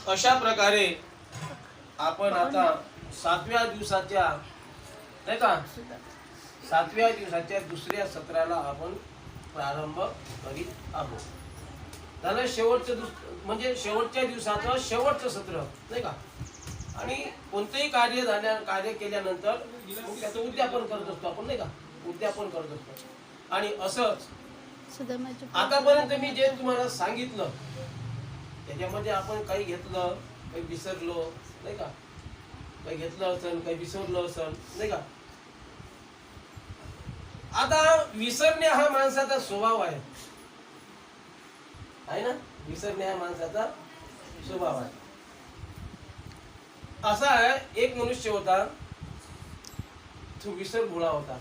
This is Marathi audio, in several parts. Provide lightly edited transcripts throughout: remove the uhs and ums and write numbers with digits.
अशा प्रकारे आपण आता 7व्या दिवसाच्या नाही का 7व्या दिवसाच्या दुसऱ्या सत्राला आपण प्रारंभ करीत आहोत। झालं शेवटचं म्हणजे शेवटच्या दिवसाचं शेवटचं सत्र नाही का। आणि कोणतेही कार्य केल्यानंतर त्याचं उद्यापन करत असतो आपण नाही का, उद्यापन करत असतो। आणि असंच आतापर्यंत मी जे तुम्हाला सांगितलं त्याच्यामध्ये आपण काही घेतलं काही विसरलो नाही का, काही घेतलं असेल काही विसरलं असेल नाही का। आता विसरणे हा माणसाचा स्वभाव आहे ना, विसरणे हा माणसाचा स्वभाव आहे। असा एक मनुष्य होता, तो विसरभोळा होता।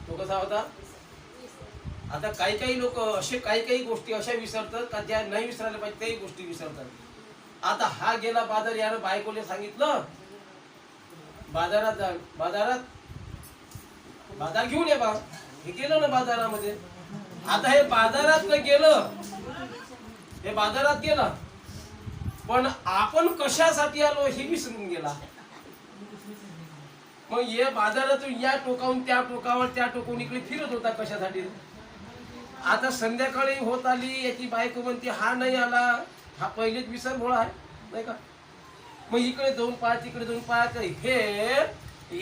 तो कसा होता? आता काही काही लोक असे काही गोष्टी अशा विसरतात का ज्या नाही विसरायला पाहिजे त्याही गोष्टी विसरतात। आता हा गेला बाजार, यानं बायकोले सांगितलं बाजारात जा, बाजार घेऊन ये बा। हे गेलं ना बाजारामध्ये। आता हे बाजारात गेलं, हे बाजारात गेला पण आपण कशासाठी आलो हे विसरून गेला। मग हे बाजारातून या टोकावून त्या टोकावर त्या टोकावून इकडे फिरत होता कशासाठी। आता संध्याकाळी होत आली, याची बायको म्हणते हा नाही आला, हा पहिलेच विसरभोळा आहे नाही का। मग इकडे दोन पाय तिकडे दोन पाय, हे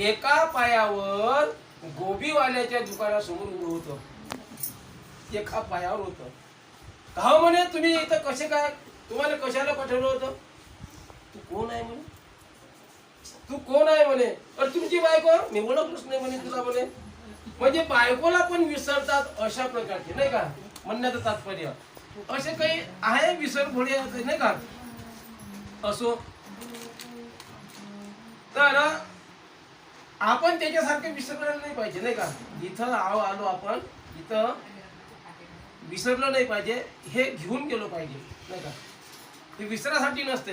एका पायावर गोबीवाल्याच्या दुकानासमोर उभं होतं, एका पायावर होतं। का म्हणे तुम्ही इथं कसे काय, तुम्हाला कशाला पाठवलं होतं? तू कोण आहे म्हणे, तू कोण आहे म्हणे। अरे तुमची बायको, मी ओळखलंच नाही म्हणे तुला म्हणे। म्हणजे बायकोला पण विसरतात अशा प्रकारचे नाही का, म्हणण्याचं तात्पर्य असे काही आहे विसरभोळे नाही का। असो, तर आपण त्याच्यासारखे विसरायला नाही पाहिजे नाही का। इथं आलो आपण, इथं विसरलं नाही पाहिजे, हे घेऊन गेलो पाहिजे नाही का। ते विसरासाठी नसते,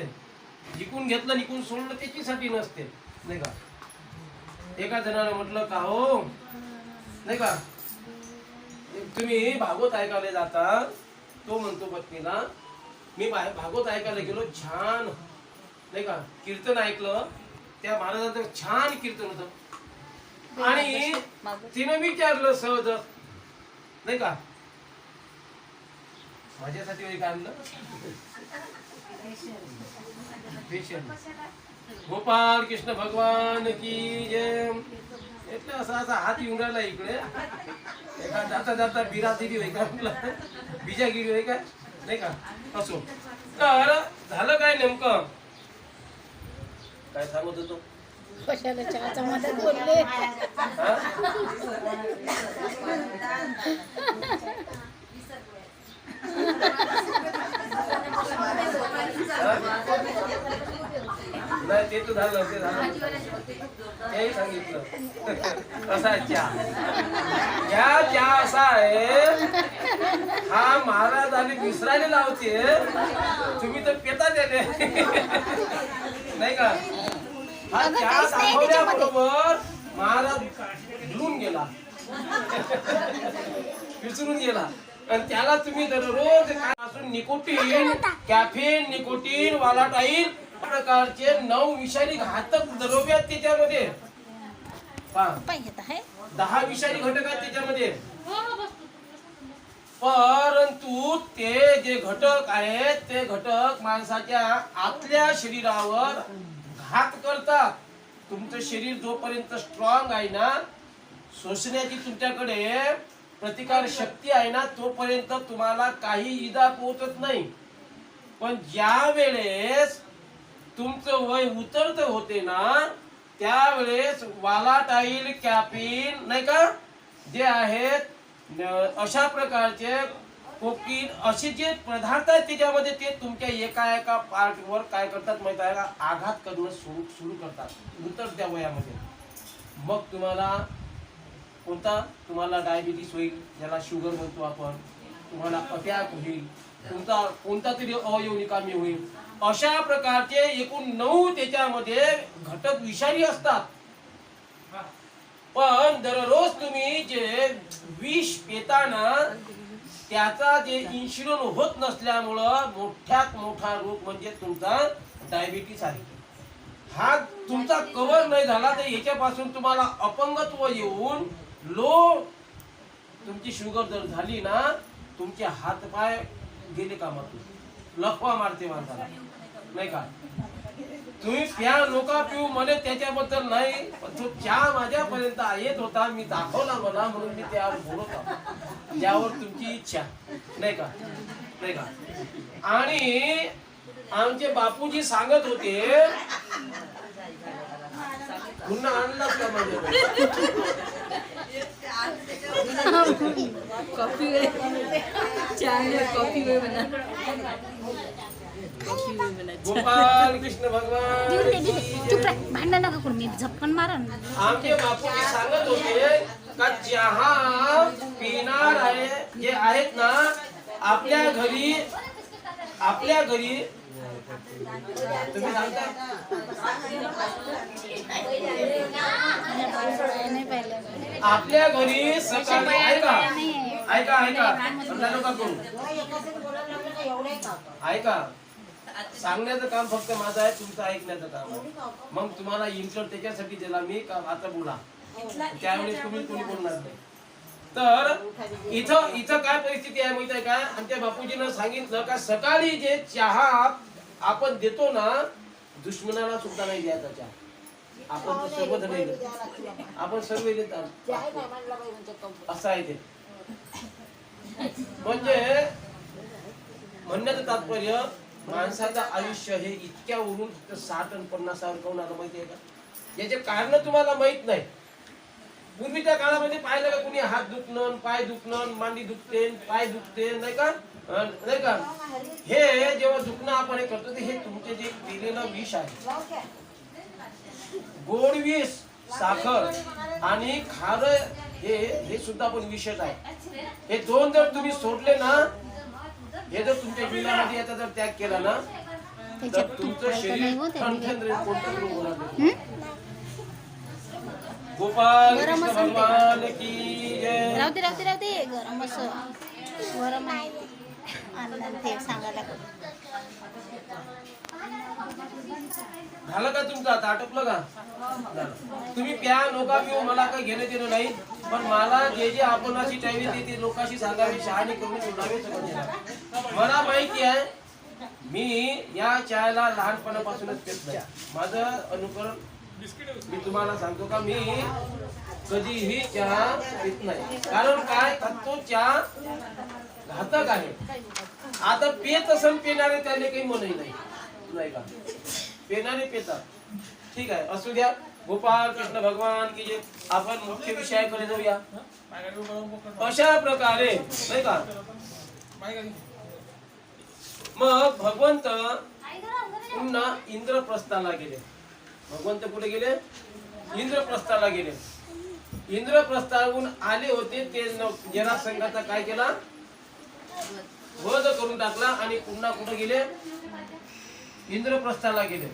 जिकून घेतलं निकून सोडलं त्याच्यासाठी नसते नाही का। एका जणाने म्हटलं का हो नाही का, तुम्ही भागवत ऐकायला जाता, तो म्हणतो पत्नीला मी भागवत ऐकायला गेलो, छान नाही का कीर्तन ऐकलं, त्या महाराजांचं छान कीर्तन होतं। आणि तिने विचारलं सहज नाही का, माझ्यासाठी वगैरे आणलं गोपाल कृष्ण भगवान की जय। એટલે असा हात येऊन राहिला इकडे, एका जाता जाता बिरा दिली होय का, बीजा गिरी होय का नाही का। असो, तर झालं काय नेमकं, काय सांगत होतो? कशाला चहाचा मध्ये बोलले? नाही ते तर झालं, ते झालं, तेही सांगितलं। कसा चहा, चहा असा आहे, हा महाराज आणि विसरायला लावते, तुम्ही तर पेता त्याने नाही का। हा चहा दाखवल्याबरोबर महाराज ढुलून गेला, विसरून गेला। आणि त्याला तुम्ही दररोज निकोटीन, कॅफेन, निकोटीन, वालाटाईन प्रकारचे 9 विषारी घातक द्रव्य आहेत त्याच्यामध्ये, 10 विषारी घटक आहेत त्याच्यामध्ये। परंतु ते जे घटक आहेत ते घटक माणसाच्या आतल्या शरीरावर घात करतात। तुमचं शरीर जोपर्यंत स्ट्रॉंग आहे ना, शोषण्याची तुमच्याकडे प्रतिकार शक्ती आहे ना, तोपर्यंत तुम्हाला काही इजा पोहोचत नाही। पण ज्या वेळेस तुमचं वय उतरत होते ना, त्यावेळेस वालाटाईल, कॅफीन नाही का जे आहेत, अशा प्रकारचे कोकीन असे जे पदार्थ आहेत त्याच्यामध्ये, ते तुमच्या एका पार्टवर काय करतात माहिती आहे का, आघात करणं सुरू करतात उतरत्या वयामध्ये। मग तुम्हाला कोणता, तुम्हाला डायबिटीस होईल, ज्याला शुगर म्हणतो आपण, तुम्हाला अटॅक होईल, तुमचा कोणता तरी अवयव निकामी होईल। अशा प्रकारचे एकूण 9 त्याच्यामध्ये घटक विषारी असतात। पण दररोज तुम्ही जे विष पेताना त्याचा जे इन्शुरन्स होत नसल्यामुळं मोठ्यात मोठा रोग म्हणजे तुमचा डायबिटीस आहे. हा तुमचा कव्हर नाही झाला तर याच्यापासून तुम्हाला अपंगत्व येऊन लो तुमची शुगर जर झाली ना, तुमचे हातपाय गेले कामातून, लफवा मारते माणसाला, नाही का? तुम्ही प्या नका पिऊ म्हणे त्याच्याबद्दल नाही, पण तो चहा माझ्यापर्यंत येत होता, मी दाखवला मला म्हणून मी त्यावर बोलत होतो. त्यावर तुमची इच्छा, नाही का? नाही का? आणि आमचे बापूजी सांगत होते, पुन्हा आणलाच का माझ्या कॉफी कॉफी बना गोपाल कृष्ण भगवान चुप रे, भांडण नका करू, मी झपकन मारन. आमचे बापूजी सांगत होते का चहा पिणार आहे जे आहेत ना, आपल्या घरी तुम्ही सांगता आपल्या घरी सकाळी ऐका समजा नका करू, ऐका. सांगण्याचं काम फक्त माझं आहे, तुमचं ऐकण्याचं काम आहे. मग तुम्हाला इंटर त्याच्यासाठी दिला मी का आता बोला, त्यावेळेस तुम्ही कोणी बोलणार नाही. तर इथं काय परिस्थिती आहे माहिती आहे का? आमच्या बापूजीनं सांगितलं का सकाळी जे चहा आपण देतो ना, दुश्मनाला सुद्धा नाही द्यायचा चहा. आपण तर सर्व नाही देत, आपण सर्व देतात, असं आहे ते. म्हणजे म्हणण्याचं तात्पर्य, माणसाचं आयुष्य हे इतक्यावरून 60 आणि 50 काऊन आलं माहिती आहे का? याचे कारण तुम्हाला माहित नाही. पूर्वीच्या काळामध्ये पाहिलं का कुणी हात दुखणं, पाय दुखणं, मांडी दुखते, पाय दुखते, नाही का? नाही का? हे जेव्हा दुखणं आपण हे करतो, हे तुमचे जे पिलेलं विष आहे, गोड विष, साखर आणि खारं, हे सुद्धा पण विषच आहे. हे दोन जर तुम्ही सोडले ना, हे जर तुमच्या जीवनामध्ये याचा जर त्याग केला ना, तर तुमचं शरीर ठणठण राहील, कोणतं रोग होणार नाही. गोपाल कृष्ण भगवान की जय. राहते गरम असं गरम आहे अन्न ते सांगायला. झालं का तुमचं? आता आटपलं का? तुम्ही प्या नका पिऊ, मला काही घेणं देणं नाही, पण मला जे आपण अशी टाइम ते लोकांशी सांगावे, शहाणी करून बोलावे, सगळं देणार. मला माहिती आहे, मी या चायला लहानपणापासूनच पेत नाही. माझं अनुकरण मी तुम्हाला सांगतो का, मी कधीही चहा पित नाही. कारण काय, तो चहा घातक आहे. आता पेत असेल पिणारे, त्याने काही मनही नाही का? पेनाने पेतात, ठीक आहे, असू द्या. गोपाल कृष्ण भगवान की जे. आपण मुख्य विषयाकडे जाऊया. अशा प्रकारे, नाही का, मग भगवंत पुन्हा इंद्रप्रस्थाला गेले. भगवंत कुठे गेले? इंद्रप्रस्थाला गेले. इंद्रप्रस्थाहून आले होते ते जरासंधाचा काय केला? वध करून टाकला आणि पुन्हा कुठे गेले? इंद्रप्रस्थाला गेले.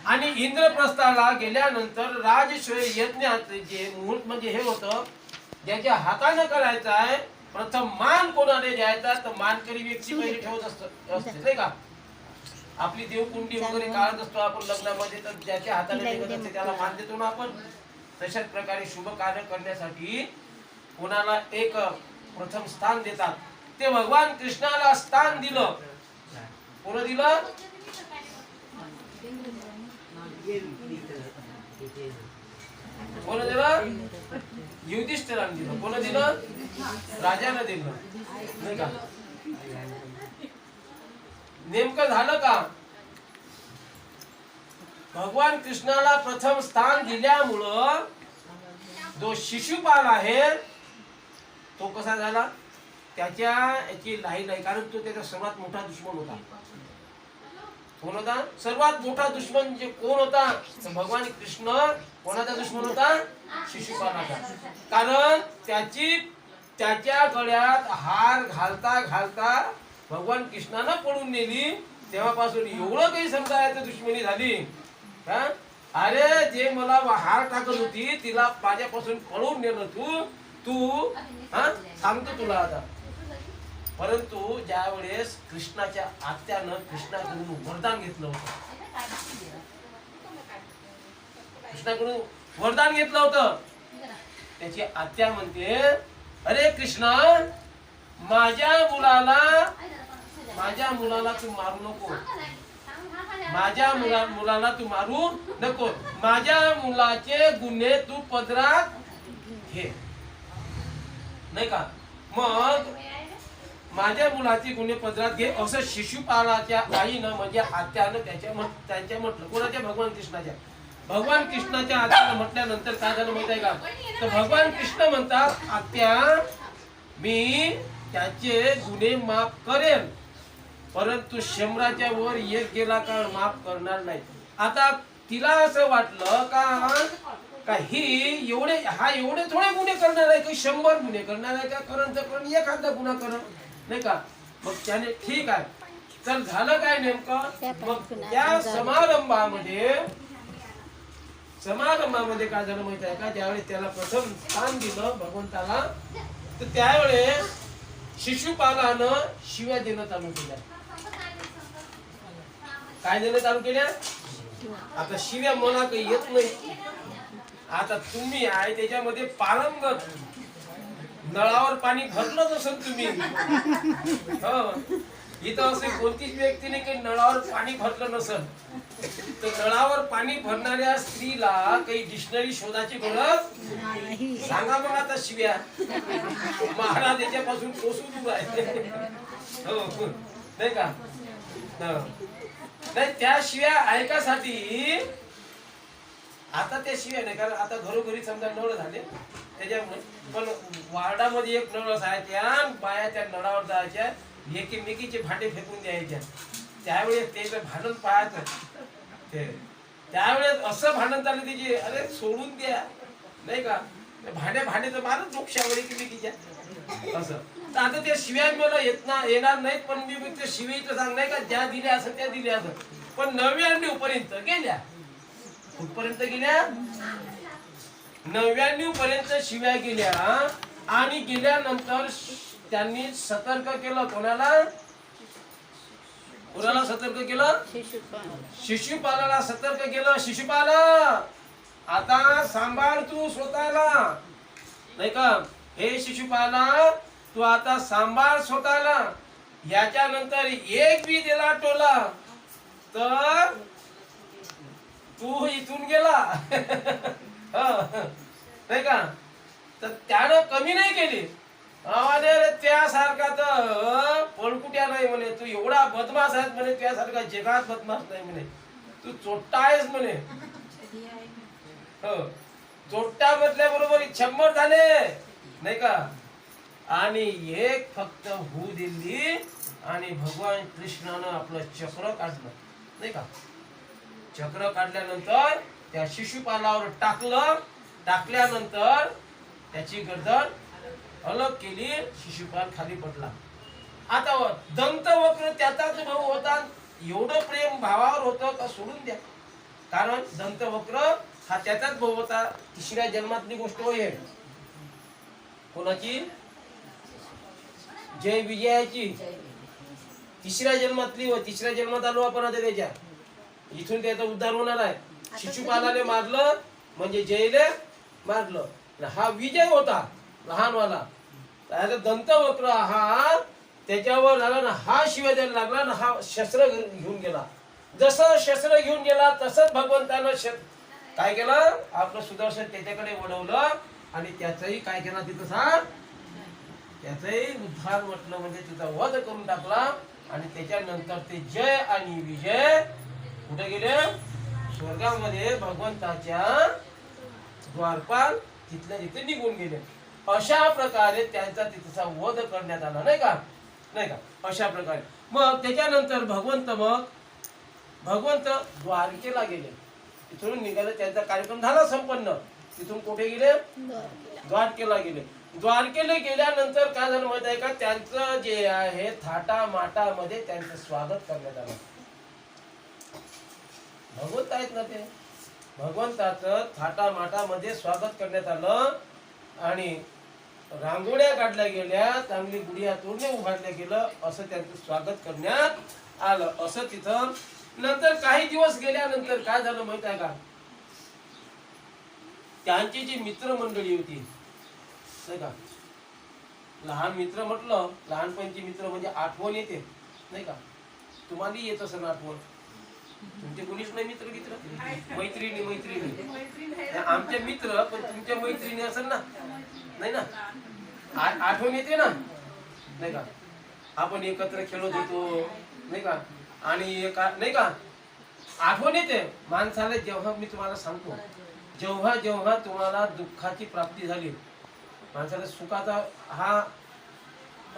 आणि इंद्रप्रस्थाला गेल्यानंतर राजश्वेय यज्ञात जे मुहूर्त म्हणजे हे होतं, ज्याच्या हाताने करायचं आहे, प्रथम मान कोणाने द्यायचा, तर मानकरी व्यक्ती पहिले ठेवत असते, नाही का? आपली देवकुंडी वगैरे काढत असतो आपण लग्नामध्ये, तर ज्याच्या हाताने निघत असते त्याला मान देतो ना आपण. तशाच प्रकारे शुभ कार्य करण्यासाठी कोणाला एक प्रथम स्थान देतात. ते भगवान कृष्णाला स्थान दिलं. कोण दिलं? कोण दिलं? युधिष्ठिराने दिलं. कोण दिलं? राजाने दिलं, नाही का? नेमकं झालं का? भगवान कृष्णाला प्रथम स्थान दिल्यामुळं जो शिशुपाल आहे तो कसा झाला? त्याच्या याची लाही नाही, कारण तो त्याचा सर्वात मोठा दुश्मन होता. कोण होता? सर्वात मोठा दुश्मन जे कोण होता? तर भगवान कृष्ण कोणाचा दुश्मन होता? शिशुपालाचा. कारण त्याच्या गळ्यात हार घालता घालता भगवान कृष्णानं पळून नेली. तेव्हापासून एवढं काही समजायचं दुश्मनी झाली. अरे जे मला हार टाकत होती तिला माझ्यापासून पळून नेलं तू सांगतो तुला आता. परंतु ज्या वेळेस कृष्णाच्या आत्यानं कृष्णाकडून वरदान घेतलं होतं, कृष्णाकडून वरदान घेतलं होतं, त्याची आत्या म्हणते, अरे कृष्णा, माझ्या मुलाला तू मारू नको, माझ्या मुलाला तू मारू नको, माझ्या मुलाचे गुन्हे तू पदरात घे, नाही का? मग माझ्या मुलाचे गुन्हे पदरात घे असं शिशुपालाच्या आईनं म्हणजे आत्यानं त्यांच्या म्हटलं. कोणाच्या? भगवान कृष्णाच्या आत्यानं म्हटल्यानंतर काय झालं माहित आहे का? तर भगवान कृष्ण म्हणतात, आत्या, मी त्याचे गुन्हे माफ करेन, परंतु शंभराच्या वर एक गेला का माफ करणार नाही. आता तिला असं वाटलं का ही एवढे थोडे गुन्हे करणार आहे की 100 गुन्हे करणार आहे का? करण तर करण, एखादा गुन्हा करण, नाही का? मग त्याने ठीक आहे, तर झालं काय नेमकं? मग त्या समारंभामध्ये काय झालं माहित आहे का? ज्यावेळी त्याला प्रथम स्थान दिलं भगवंताला, तर त्यावेळेस शिशुपालानं शिव्या देणं चालू केल्या. काय देणं चालू केल्या? आता शिव्या मला काही येत नाही, आता तुम्ही आहे त्याच्यामध्ये पारंगत, नळावर पाणी भरलं नसेल तुम्ही, इथं असे कोणतीच व्यक्ती नाही की नळावर पाणी भरलं नसेल. तर नळावर पाणी भरणाऱ्या स्त्रीला काही डिक्शनरी शोधायची गरज सांगा मग. आता शिव्या महाराज याच्यापासून कोसून दूर आहे, हो नाही का? नाही, त्या शिव्या ऐकासाठी आता त्या शिव्या नाही, कारण आता घरोघरी समजा नळ झाले त्याच्यामुळे, पण वार्डामध्ये एक नळ असायच्या, बाया त्या नळावर जायच्या, एकमेकीचे भांडे फेकून द्यायच्या. त्यावेळेस ते भांडण पाहायचं, त्यावेळेस असं भांडण चाललं तिचे, अरे सोडून द्या, नाही का? भांडे तर मारत डोक्यावर एकमेकीच्या असं. तर आता त्या शिव्या मला येणार नाहीत, पण मी त्या शिव्याचं सांग, नाही का? ज्या दिल्या असं त्या दिल्या असं, पण 99 पर्यंत गेल्या. कुठपर्यंत गेल्या? 99 पर्यंत शिव्या गेल्या. आणि गेल्यानंतर त्यांनी सतर्क केलं. कोणाला सतर्क केलं? शिशुपालाला सतर्क केलं. शिशुपाला, आता सांभाळ तू स्वतःला, नाही का? हे शिशुपाला, तू आता सांभाळ स्वतःला. याच्यानंतर एक बी दिला टोला तर तू इथून गेला, नाही का? तर त्यानं कमी नाही केली. त्यासारखा तर पळकुट्या नाही म्हणे, तू एवढा बदमाश आहेस म्हणे, त्यासारखा जगात बदमाश नाही म्हणे, तू चोट्टा आहेस म्हणे. चोट्टा म्हटल्याबरोबर 100 झाले, नाही का? आणि एक फक्त हू दिली आणि भगवान कृष्णानं आपलं चक्र काढलं, नाही का? चक्र काढल्यानंतर त्या शिशुपालावर टाकल्यानंतर त्याची गर्दन अलग केली, शिशुपाल खाली पडला. आता दंतवक्र त्याचाच भाऊ होता, एवढं प्रेम भावावर होतं का सोडून द्या, कारण दंतवक्र हा त्याचाच भाऊ होता. 3ऱ्या जन्मातली गोष्ट होय. कोणाची? जय विजयाची 3ऱ्या जन्मातली. 3ऱ्या जन्मात आलो आपण आता त्याच्या, इथून त्याचा उद्धार होणार आहे. शिशुपालाने मारलं म्हणजे जयले मारलं, हा विजय होता लहानवाला. दंतवक्र हा त्याच्यावर झाला ना, हा शिवाय द्यायला लागला ना, हा शस्त्र घेऊन गेला. जसं शस्त्र घेऊन गेला तसंच भगवंतानं काय केलं, आपलं सुदर्शन त्याच्याकडे वळवलं आणि त्याचंही काय केला तिथं सांग, त्याचंही उद्धार म्हटलं म्हणजे तिचा वध करून टाकला. आणि त्याच्यानंतर ते जय आणि विजय कुठे गेले? स्वर्गामध्ये भगवंताच्या द्वारपाल तिथल्या तिथे निघून गेले. अशा प्रकारे त्यांचा तिथचा वध करण्यात आला, नाही का? अशा प्रकारे मग त्याच्यानंतर भगवंत द्वारकेला गेले. तिथून निघाले, त्यांचा कार्यक्रम झाला संपन्न. तिथून कुठे गेले? द्वारकेला गेले. द्वारकेला गेल्यानंतर काय झालं माहित आहे का? त्यांचं जे आहे थाटामाटामध्ये त्यांचं स्वागत करण्यात आलं. भगवंत आहेत ना ते, भगवंताचं थाटामाटामध्ये स्वागत करण्यात आलं. आणि रांगोळ्या काढल्या गेल्या, चांगली गुढिया तोडणे उभारल्या गेलं, असं त्यांचं स्वागत करण्यात आलं. असं तिथं नंतर काही दिवस गेल्यानंतर काय झालं माहित आहे का, त्यांची जी मित्रमंडळी होती नाही का, लहान मित्र म्हटलं, लहानपणची मित्र म्हणजे आठवण येते नाही का, तुम्हाला येत असं आठवण, तुमचे कोणीच नाही मित्र मैत्रिणी आमचे मित्र, पण तुमच्या मैत्रिणी असेल ना, नाही ना, आठवण येते ना नाही का, आपण एकत्र खेळत होतो नाही का, आणि नाही का आठवण येते माणसाला. जेव्हा मी तुम्हाला सांगतो, जेव्हा जेव्हा तुम्हाला दुःखाची प्राप्ती झाली, माणसाला सुखाचा हा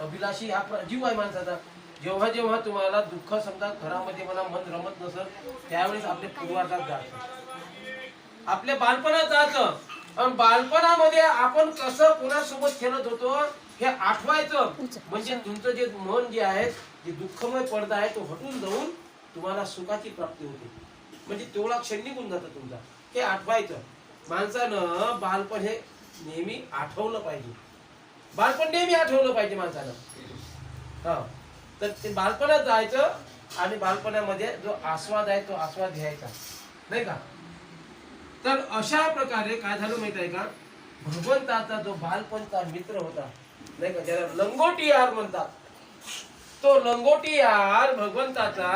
अभिलाषी हा जीव आहे माणसाचा, जेव्हा जेव्हा तुम्हाला दुःख समजा घरामध्ये मला मन रमत नसत, त्यावेळेस आपल्या पूर्वार्धात जायचं, आपल्या बालपणात जायचं, आणि बालपणामध्ये आपण कसं कोणासोबत खेळत होतो हे आठवायचं, म्हणजे तुमचं जे मन जे आहे, जे दुःखमय पडदा आहे, तो हटून जाऊन तुम्हाला सुखाची प्राप्ती होते, म्हणजे तेवढा क्षण निघून जातं तुमचा, हे आठवायचं. माणसानं बालपण हे नेहमी आठवलं पाहिजे, बालपण नेहमी आठवलं पाहिजे माणसानं. हा, तर ते बालपणात जायचं आणि बालपणामध्ये जो आस्वाद आहे तो आस्वाद घ्यायचा नाही का. तर अशा प्रकारे काय झालं माहित आहे का, भगवंताचा जो बालपणचा मित्र होता नाही का, ज्याला लंगोटियार म्हणतात, तो लंगोटियार भगवंताचा,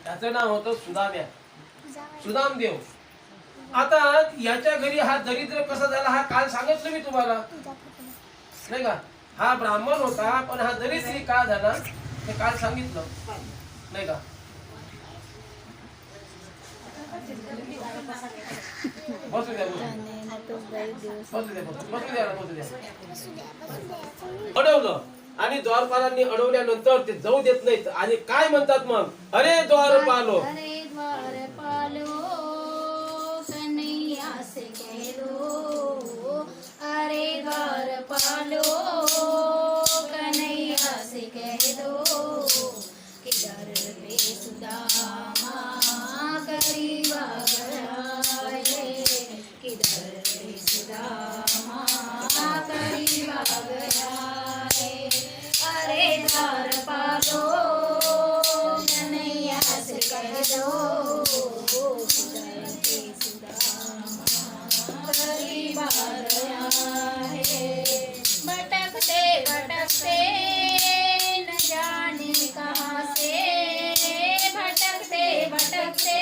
त्याचं नाव होतं सुदाम्या, सुदामदेव. आता याच्या घरी हा दरिद्र कसा झाला हा काल सांगितलं मी तुम्हाला नाही का, हा ब्राह्मण होता पण हा दरिद्री का झाला हे काल सांगितलं नाही का. बसू द्या अडवलं, आणि द्वारपालांनी अडवल्यानंतर ते जाऊ देत नाहीत, आणि काय म्हणतात मग, अरे द्वारपालो, अरे द्वारपालो कन्हैया से कह दो, अरे द्वारपालो कन्हैया से कह दो, किधर पे सुदामा करीब आ गया है, किधर पे सुदामा करीब आ गया है, अरे द्वारपालो कन्हैया से कह दो, किधर पे सुदामा करीब आ गया है, भटकते भटकते न जाने कहाँ से, भटकते भटकते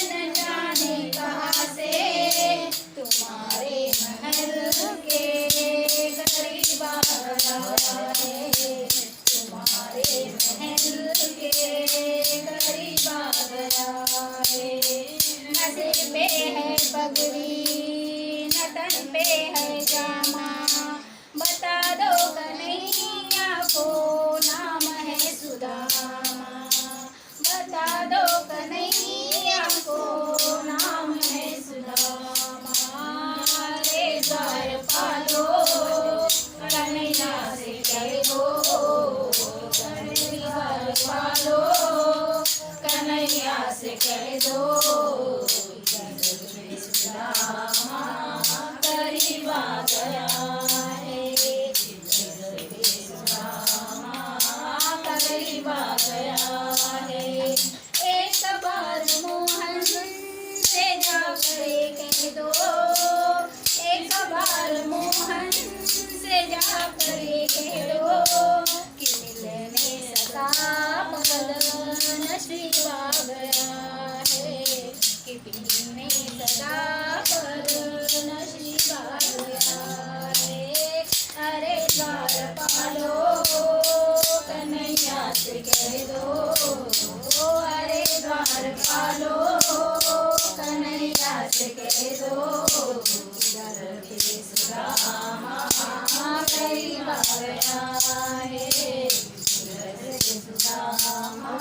न जाने कहाँ से, तुम्हारे महल के करीब आ गया है, तुम्हारे महल के करीब आ गया है, नशे पे है पगड़ी न तन पे है जामा, बता दो कन्हैया को नाम है सुदामा, बता दो कन्हैया को नाम है सुदामा, रे द्वारपालो कन्हैया से कह दो, द्वारपालो कन्हैया से कह दो, सुदामा करीब आ गया है, सुदामा करीब आ गया है, एक बार मोहन से जाकर कह दो, एक बार मोहन से जाकर कह दो, कि मिलने सदा पगल नसीब आ गया है, कि पीने सदा पर नसीब आ गया है, अरे द्वारपालो कन्हैया से कह दो, अरे द्वारपालो कन्हैया से कह दो, किधर पे सुदामा करीब आ गया है, किधर पे सुदामा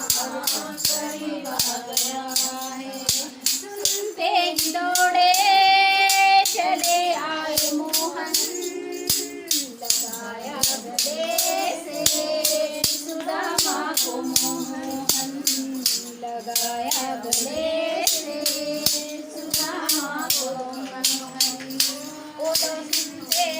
करीब आ गया है, तेज दौड़े चले आए मोहन, लगाया गले से सुदामा को मोहन, लगाया गले से सुदामा को मोहन, ओ तो सुनते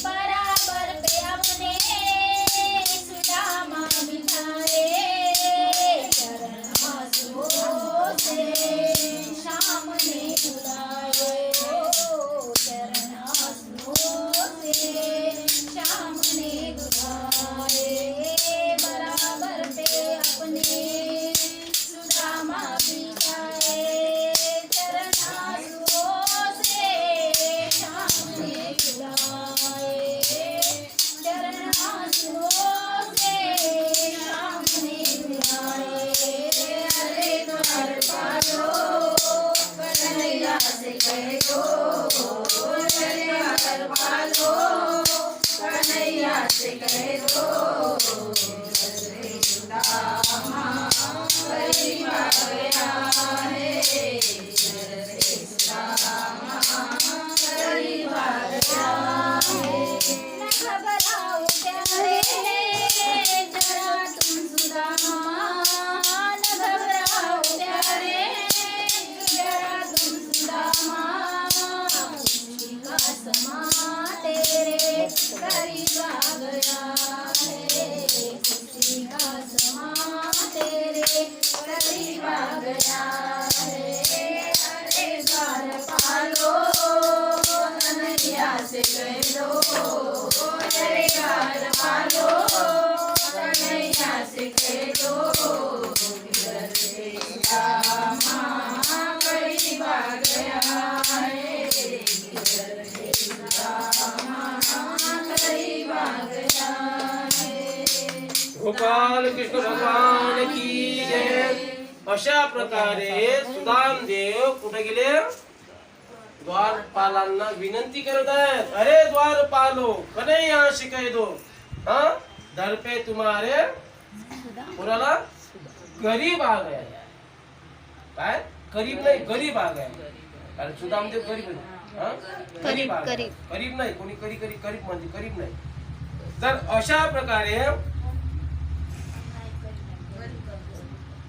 बराबर पे अपने सुदामा बिठाए चरण आंसुओं से शाम ने बुलाए चरण आंसुओं से शाम ने बुलाए बराबर पे अपने सुदामा बिठाए चरण आंसुओं से शाम ने बुलाए चरण आंसुओं से शाम ने बुलाए अरे द्वार पालो कन्हैया से कह दो अरे द्वार पालो कन्हैया से कह दो अरे सुदामा करीब आ गया है अरे सुदामा करीब आ गया है न घबराओ प्यारे जरा तुम सुदामा न घबराओ प्यारे जरा तुम सुदामा खुशी का समा तेरे करीब आ गया है खुशी का समा तेरे करीब आ गया है अरे द्वार पालो कन्हैया से कह दो अरे द्वार पालो कन्हैया से कह दो अरे सुदामा करीब आ गया है अरे सुदामा करीब आ गया है गोपाल कृष्ण भगवान की जय. अशा प्रकारे सुदामदेव कुठे गेले? द्वारपालांना विनंती करत आहेत. अरे द्वारपालो कन्हैया से कह दो हाँ दर पे तुम्हारे कोणाला गरीब आ गया. काय गरीब नाही गरीब आ गया. कारण सुदामदेव गरीब आहे. हाँ? गरीब आ गया. गरीब नाही कोणी करी करी गरीब म्हणजे गरीब नाही. तर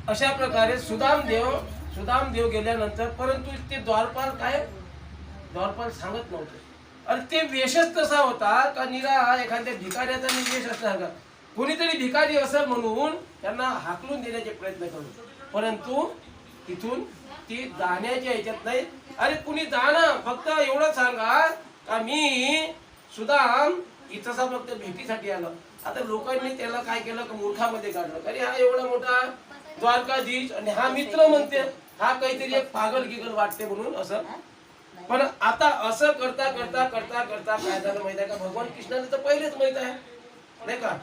अशा प्रकारे सुदामदेव गेल्यानंतर परंतु ते द्वारपाल सांगत नव्हते. अरे ते वेशच तसा होता का निरा एखाद्या भिकाऱ्याचा वेश असणार का कोणीतरी भिकारी असेल म्हणून त्यांना हाकलून देण्याचे प्रयत्न करतो. परंतु तिथून ती जाण्याच्या ह्याच्यात नाही. अरे कुणी जाणं फक्त एवढं सांगा का मी सुदाम इथंसा फक्त भेटीसाठी आलो. आता लोकांनी त्याला काय केलं का मूर्खामध्ये काढलं. अरे हा एवढा मोठा द्वारकाधीश आणि हा मित्र म्हणते हा काहीतरी एक पागल गिगल वाटते म्हणून असं. पण आता असं करता करता करता करता काय झालं माहित आहे का भगवान कृष्णाला तर पहिलेच माहित आहे नाही का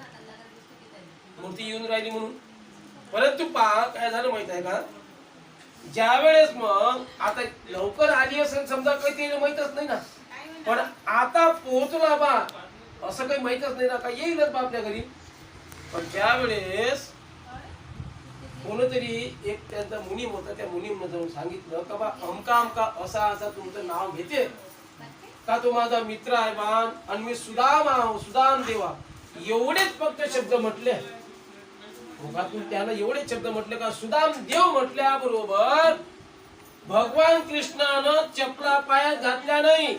मूर्ती येऊन राहिली म्हणून. परंतु पहा काय झालं माहित आहे का ज्या वेळेस मग आता लवकर आली असेल समजा काही ते माहितच नाही ना. पण आता पोहोचला बा असं काही माहितच नाही ना का येईलच बा आपल्या घरी. पण ज्या वेळेस कोणतरी एक त्यांचा मुनीम होता त्या मुनीमने जाऊन सांगितलं का बा अमका अमका असा असा तुमचं नाव घेते का तो माझा मित्र आहे बाण आणि मी सुदाम आहो सुदाम देवा एवढेच फक्त शब्द म्हटले. मुखातून त्याला एवढे शब्द म्हटले का सुदाम देव म्हटल्याबरोबर भगवान कृष्णानं चपला पायात घातल्या नाही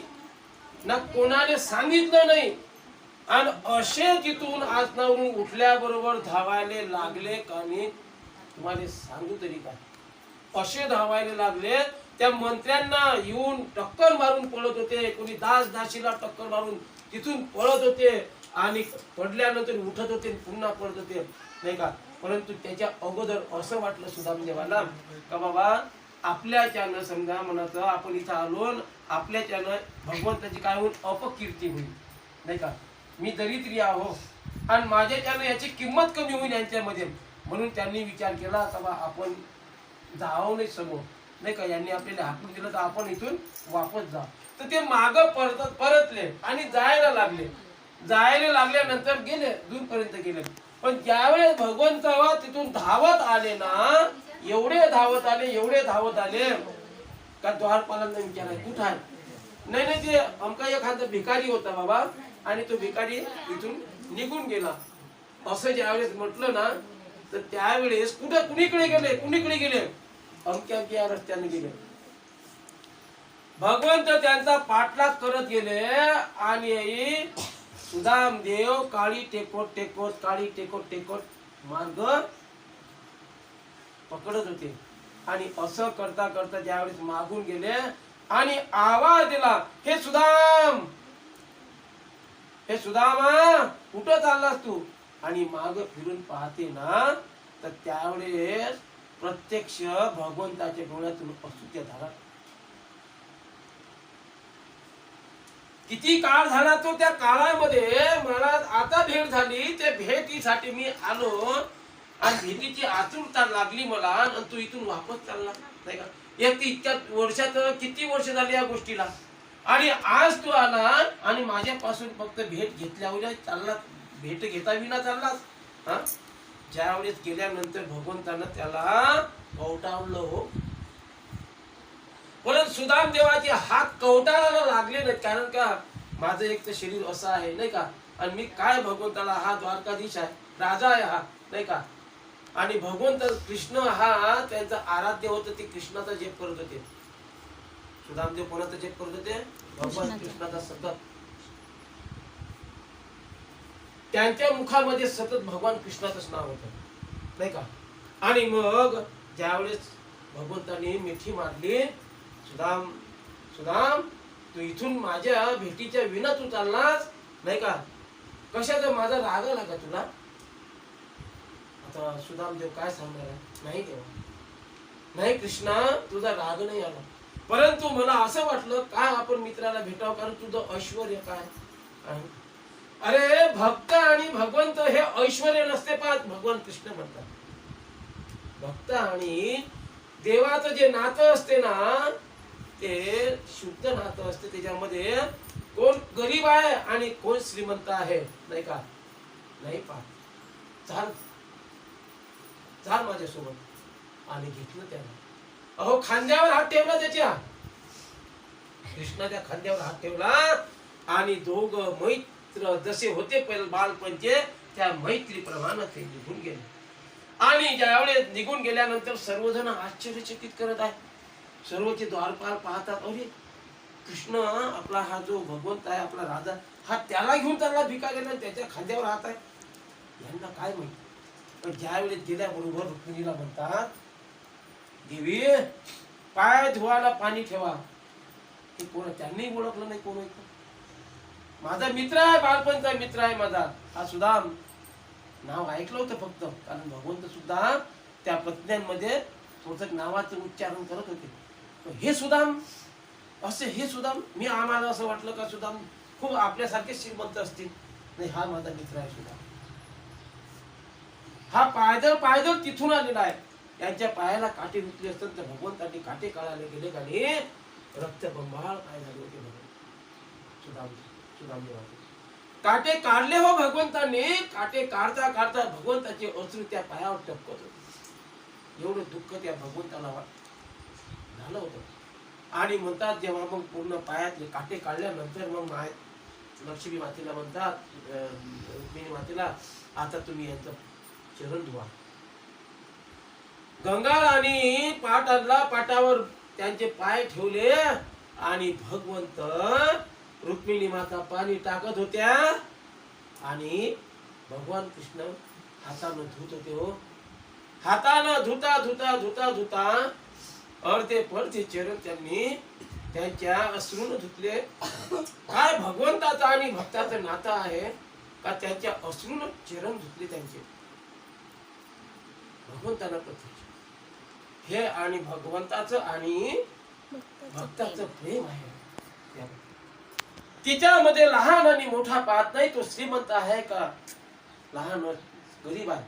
ना कोणाने सांगितलं नाही. आणि असे तिथून आसनावरून उठल्याबरोबर धावायला लागले का नाही तुम्हाला सांगू तरी काय. असे धावायला लागले त्या मंत्र्यांना येऊन टक्कर मारून पळत होते. कोणी दासीला टक्कर मारून तिथून पळत होते आणि पडल्यानंतर उठत होते पुन्हा पळत होते नाही का. परंतु त्याच्या अगोदर असं वाटलं सुदामदेवाला का बाबा आपल्याच्यानं समजा म्हणाचं आपण इथं आलो आपल्याच्यानं भगवंताची काय होईल अपकीर्ती होईल नाही का. मी दरिद्री आहो आणि माझ्याच्यानं याची किंमत कमी होईल यांच्यामध्ये. म्हणून त्यांनी विचार केला का बा आपण जावं नाही समोर नाही का. यांनी आपल्याला हाकून दिलं तर आपण इथून वापस जा. तर ते माग परतले आणि जायला लागल्यानंतर गेले दूरपर्यंत गेले. पण ज्यावेळेस भगवंत तिथून धावत आले ना एवढे धावत आले का द्वारपालांना विचारलं कुठं आहे. नाही ते आमका एखादा भिकारी होता बाबा आणि तो भिकारी इथून निघून गेला. असं ज्यावेळेस म्हटलं ना तर त्यावेळेस कुणीकडे गेले अमक्या रस्त्याने गेले. भगवंत त्यांचा पाठलाग करत गेले आणि सुदामदेव काळी टेकोट मार्ग पकडत होते. आणि असं करता करता ज्यावेळेस मागून गेले आणि आवाज दिला, हे सुदामा कुठं चाललास तू? आणि माग फिरून पाहते ना तर त्यावेळेस प्रत्यक्ष भगवंताच्या डोळ्यातून अश्रूच्या धारा. किती काळ झाला तो, त्या काळामध्ये मला आता भेट झाली. त्या भेटीसाठी मी आलो आणि भेटीची आतुरता लागली मला. आणि तू इथून वापस चालला नाही का? इतक्या वर्षात किती वर्ष झाली या गोष्टीला, आणि आज तू आला आणि माझ्यापासून फक्त भेट घेतल्यावर चालला, भेट घेता विना चाललास. हा, ज्यावेळेस गेल्यानंतर भगवंतानं त्याला कवटाळलं हो. परंतु सुदाम देवाचे हात कवटाळाला लागले नाहीत. कारण का, माझं एक तर शरीर असं आहे नाही का, आणि मी काय भगवंताला, हा द्वारकाधीश आहे, राजा आहे हा नाही का, आणि भगवंत कृष्ण हा त्यांचा आराध्य होतं. ते कृष्णाचा जप करत होते. सुदामदेव कोणाचा जप करत होते? भगवान कृष्णाचा. सतत त्यांच्या मुखामध्ये सतत भगवान कृष्णाचंच नाव होतं नाही का. आणि मग ज्यावेळेस भगवंताने मिठी मारली, सुदाम तू इथून माझ्या भेटीच्या विना तू चाललास नाही का, कशाचा माझा राग आला का तुला? आता सुदामदेव काय सांगणार आहे? नाही देवा, नाही कृष्णा, तुझा राग नाही आला, परंतु मला असं वाटलं काय आपण मित्राला भेटावं, कारण तुझं ऐश्वर काय आहे. अरे भक्त आणि भगवंत हे ऐश्वर्य नसते पाहत. भगवान कृष्ण म्हणतात, भक्त आणि देवाचं जे नातं असते ना ते शुद्ध नातं असते. त्याच्यामध्ये कोण गरीब आहे आणि कोण श्रीमंत आहे नाही का, नाही पाहत. चाल माझ्यासोबत. आणि घेतलं त्याला. अहो, खांद्यावर हात ठेवला त्याच्या, कृष्णाच्या खांद्यावर हात ठेवला आणि दोघं मैत्र जसे होते पहिले बालपणचे त्या मैत्रीप्रमाणे ते निघून गेले. आणि ज्यावेळेस निघून गेल्यानंतर सर्वजण आश्चर्यचकित करत आहे. सर्वचे द्वारपाल पाहतात, अरे कृष्ण आपला हा जो भगवंत आहे, आपला राजा, हा त्याला घेऊन चालला भिका गेला, त्याच्या खांद्यावर हात आहे, यांना काय माहिती. पण ज्यावेळेस गेल्याबरोबर रुक्मिणीला म्हणतात, देवी पाय धुवायला पाणी ठेवा. हे कोण? त्यांनी ओळखलं नाही कोण होतं. माझा मित्र आहे, बालपणचा मित्र आहे माझा हा सुदाम. नाव ऐकलं होतं फक्त, कारण भगवंत सुद्धा त्या पत्न्यांमध्ये थोडं नावाचं उच्चारण करत होते. हे सुदाम, असे हे सुदाम, मी आम्हाला असं वाटलं का सुदाम खूप आपल्यासारखे श्रीमंत असतील. नाही, हा माझा मित्र आहे सुदाम. हा पायदळ तिथून आलेला आहे. यांच्या पायाला काटे रुतले असतात तर भगवंतांनी काटे काढायला गेले का नाही, रक्तबंबाळ काय झाले होते सुदाम देवाचे. काटे काढले हो भगवंतांनी. काटे काढता काढता भगवंताचे अश्रू त्या पायावर टपकत होते. एवढं दुःख त्या भगवंताला झालं होतं. आणि म्हणतात, जेव्हा मग पूर्ण पायातले काटे काढल्यानंतर मग लक्ष्मी मातेला म्हणतात, रुक्मिणी मातेला, आता तुम्ही यांचं चरण धुवा. गंगाराणी पाठ आणला, पाटावर त्यांचे पाय ठेवले आणि भगवंत रुक्मिणी माता पाणी टाकत होत्या आणि भगवान कृष्ण हातानं धुत होते हो. हातानं धुता धुता धुता धुता अर्धे पडते चरण त्यांनी त्यांच्या अश्रून धुतले. काय भगवंताचं आणि भक्ताचं नातं आहे का, त्यांच्या अश्रून चरण धुतले त्यांचे. भगवंताला प्रत्यक्ष हे आणि भगवंताचं आणि भक्ताचं प्रेम आहे. तिच्यामध्ये लहान आणि मोठा पाहत नाही. तो श्रीमंत आहे का लहान गरीब आहे.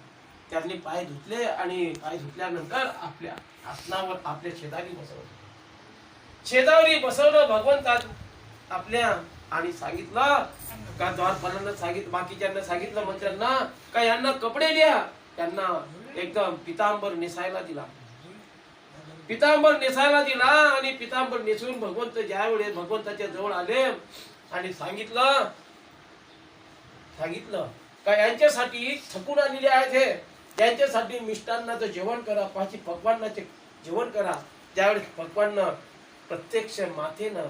त्यांनी पाय धुतले आणि पाय धुतल्यानंतर आपल्या आसनावर आपल्या शेजारी बसवलं. शेजारी बसवलं भगवंतात आपल्या. आणि सांगितलं का, द्वारपालांना सांगितलं, बाकीच्यांना सांगितलं, मंत्र्यांना का यांना कपडे द्या. त्यांना एकदम पितांबर नेसायला दिला. पितांबर नेसायला दिला आणि पितांबर नेसून भगवंत ज्यावेळेस भगवंताच्या जवळ आले आणि सांगितलं सांगितलं का यांच्यासाठी थकून आलेले आहेत हे, त्यांच्यासाठी मिष्टान्नाचं जेवण करा, पाची पक्वान्नाचे जेवण करा. त्यावेळेस पक्वान्न प्रत्यक्ष मातेनं,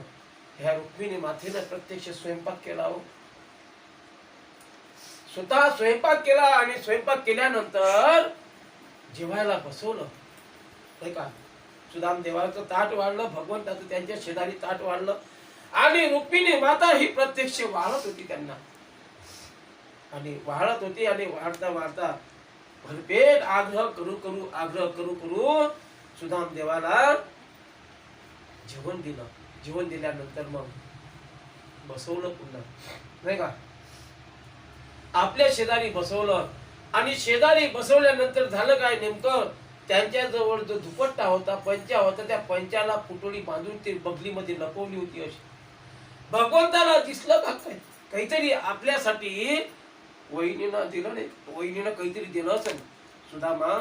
ह्या रुक्मिणी मातेनं प्रत्यक्ष स्वयंपाक केला हो. स्वतः स्वयंपाक केला आणि स्वयंपाक केल्यानंतर जेवायला बसवलं नाही का. सुदाम देवाचं ताट वाढलं, भगवंताचं त्यांच्या शेजारी ताट वाढलं आणि रुक्मिणी माता ही प्रत्यक्ष वाढत होती त्यांना, आणि वाढत होती आणि वाढता वाढता भरपेट आग्रह करू सुदाम देवाला जेवण दिलं. जेवण दिल्यानंतर मग बसवलं पुन्हा नाही का, आपल्या शेजारी बसवलं. आणि शेजारी बसवल्यानंतर झालं काय, नेमकं त्यांच्या जवळ जो दुपट्टा होता, पंचा होता, त्या पंचाला पुटोळी बांधून ते बगलीमध्ये लपवली होती. अशी भगवंताला दिसलं का काहीतरी आपल्यासाठी वहिनीनं दिलं नाही, वहिनीनं काहीतरी दिलं असेल. सुदामा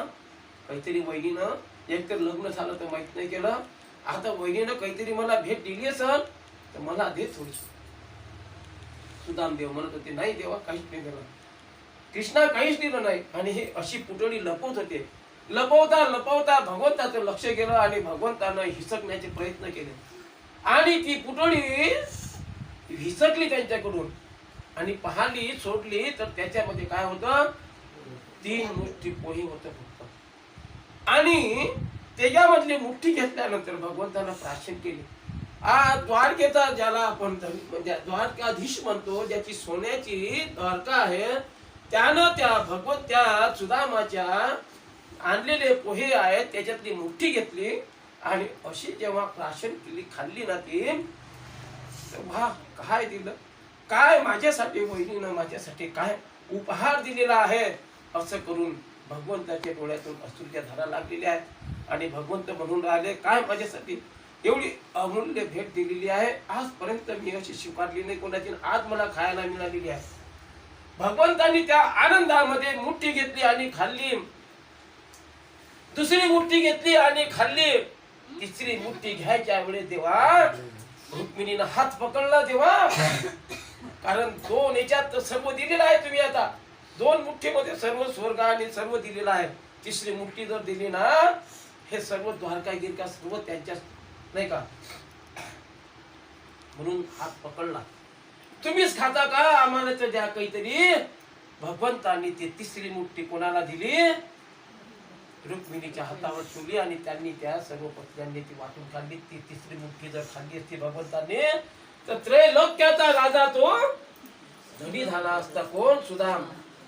काहीतरी वहिनीनं, एकतर लग्न झालं तर माहित नाही केलं, आता वहिनीनं काहीतरी मला भेट दिली असेल तर मला दे थोडी. सुदाम देव म्हणत होते नाही देवा काहीच नाही दिलं, कृष्णा काहीच दिलं नाही. आणि हे अशी पुटळी लपवत होते. लपवता लपवता भगवंताचं लक्ष गेलं आणि भगवंतानं हिसकण्याचे प्रयत्न केले आणि ती पुटळी हिसकली त्यांच्याकडून आणि पाहिली, सोडली तर त्याच्यामध्ये काय होतं, 3 मुठी पोहे होत फक्त. आणि त्याच्यामधली मुठी घेतल्यानंतर भगवंतानं प्राशन केली. द्वारकेचा ज्याला आपण म्हणजे द्वारकाधीश म्हणतो, ज्याची सोन्याची द्वारका आहे, त्यानं त्या सुदामाच्या आणलेले पोहे आहेत त्याच्यातली मुठी घेतली आणि अशी जेव्हा प्राशन केली, खाल्ली ना ती, तेव्हा काय दिलं, काय माझ्यासाठी वहिनीनं माझ्यासाठी काय उपहार दिलेला आहे, असं करून भगवंताच्या डोळ्यातून अश्रूच्या धारा लागलेल्या आहेत. आणि भगवंत म्हणून राहिले काय माझ्यासाठी एवढी अमूल्य भेट दिलेली आहे, आजपर्यंत मी अशी स्वीकारली नाही कोणाची, आज मला खायला मिळालेली आहे. भगवंतांनी त्या आनंदामध्ये मुठ्ठी घेतली आणि खाल्ली, दुसरी मुठ्ठी घेतली आणि खाल्ली, तिसरी मुठ्ठी घ्यायच्या वेळेस देवा रुक्मिणीनं हात पकडला देवा, कारण 2 याच्यात सर्व दिलेलं आहे. तुम्ही आता 2 मुठ्ठीमध्ये सर्व स्वर्ग आणि सर्व दिलेलं आहे. तिसरी मुठ्ठी जर दिली ना, हे सर्व द्वारका गिरका सर्व त्यांच्या नाही का, म्हणून हात पकडला. तुम्हीच खाता का, आम्हाला तर द्या काहीतरी. भगवंतांनी ती तिसरी मुठ्ठी कोणाला दिली, रुक्मिणीच्या हातावर ठेवली आणि त्यांनी त्या सर्व पत्न्यांनी ती वाटून खाल्ली. ती तिसरी मुठ्ठी जर खाल्ली असती भगवंतांनी तर त्रैलोक्याचा राजा तो धनी झाला असता. कोण, सुदाम.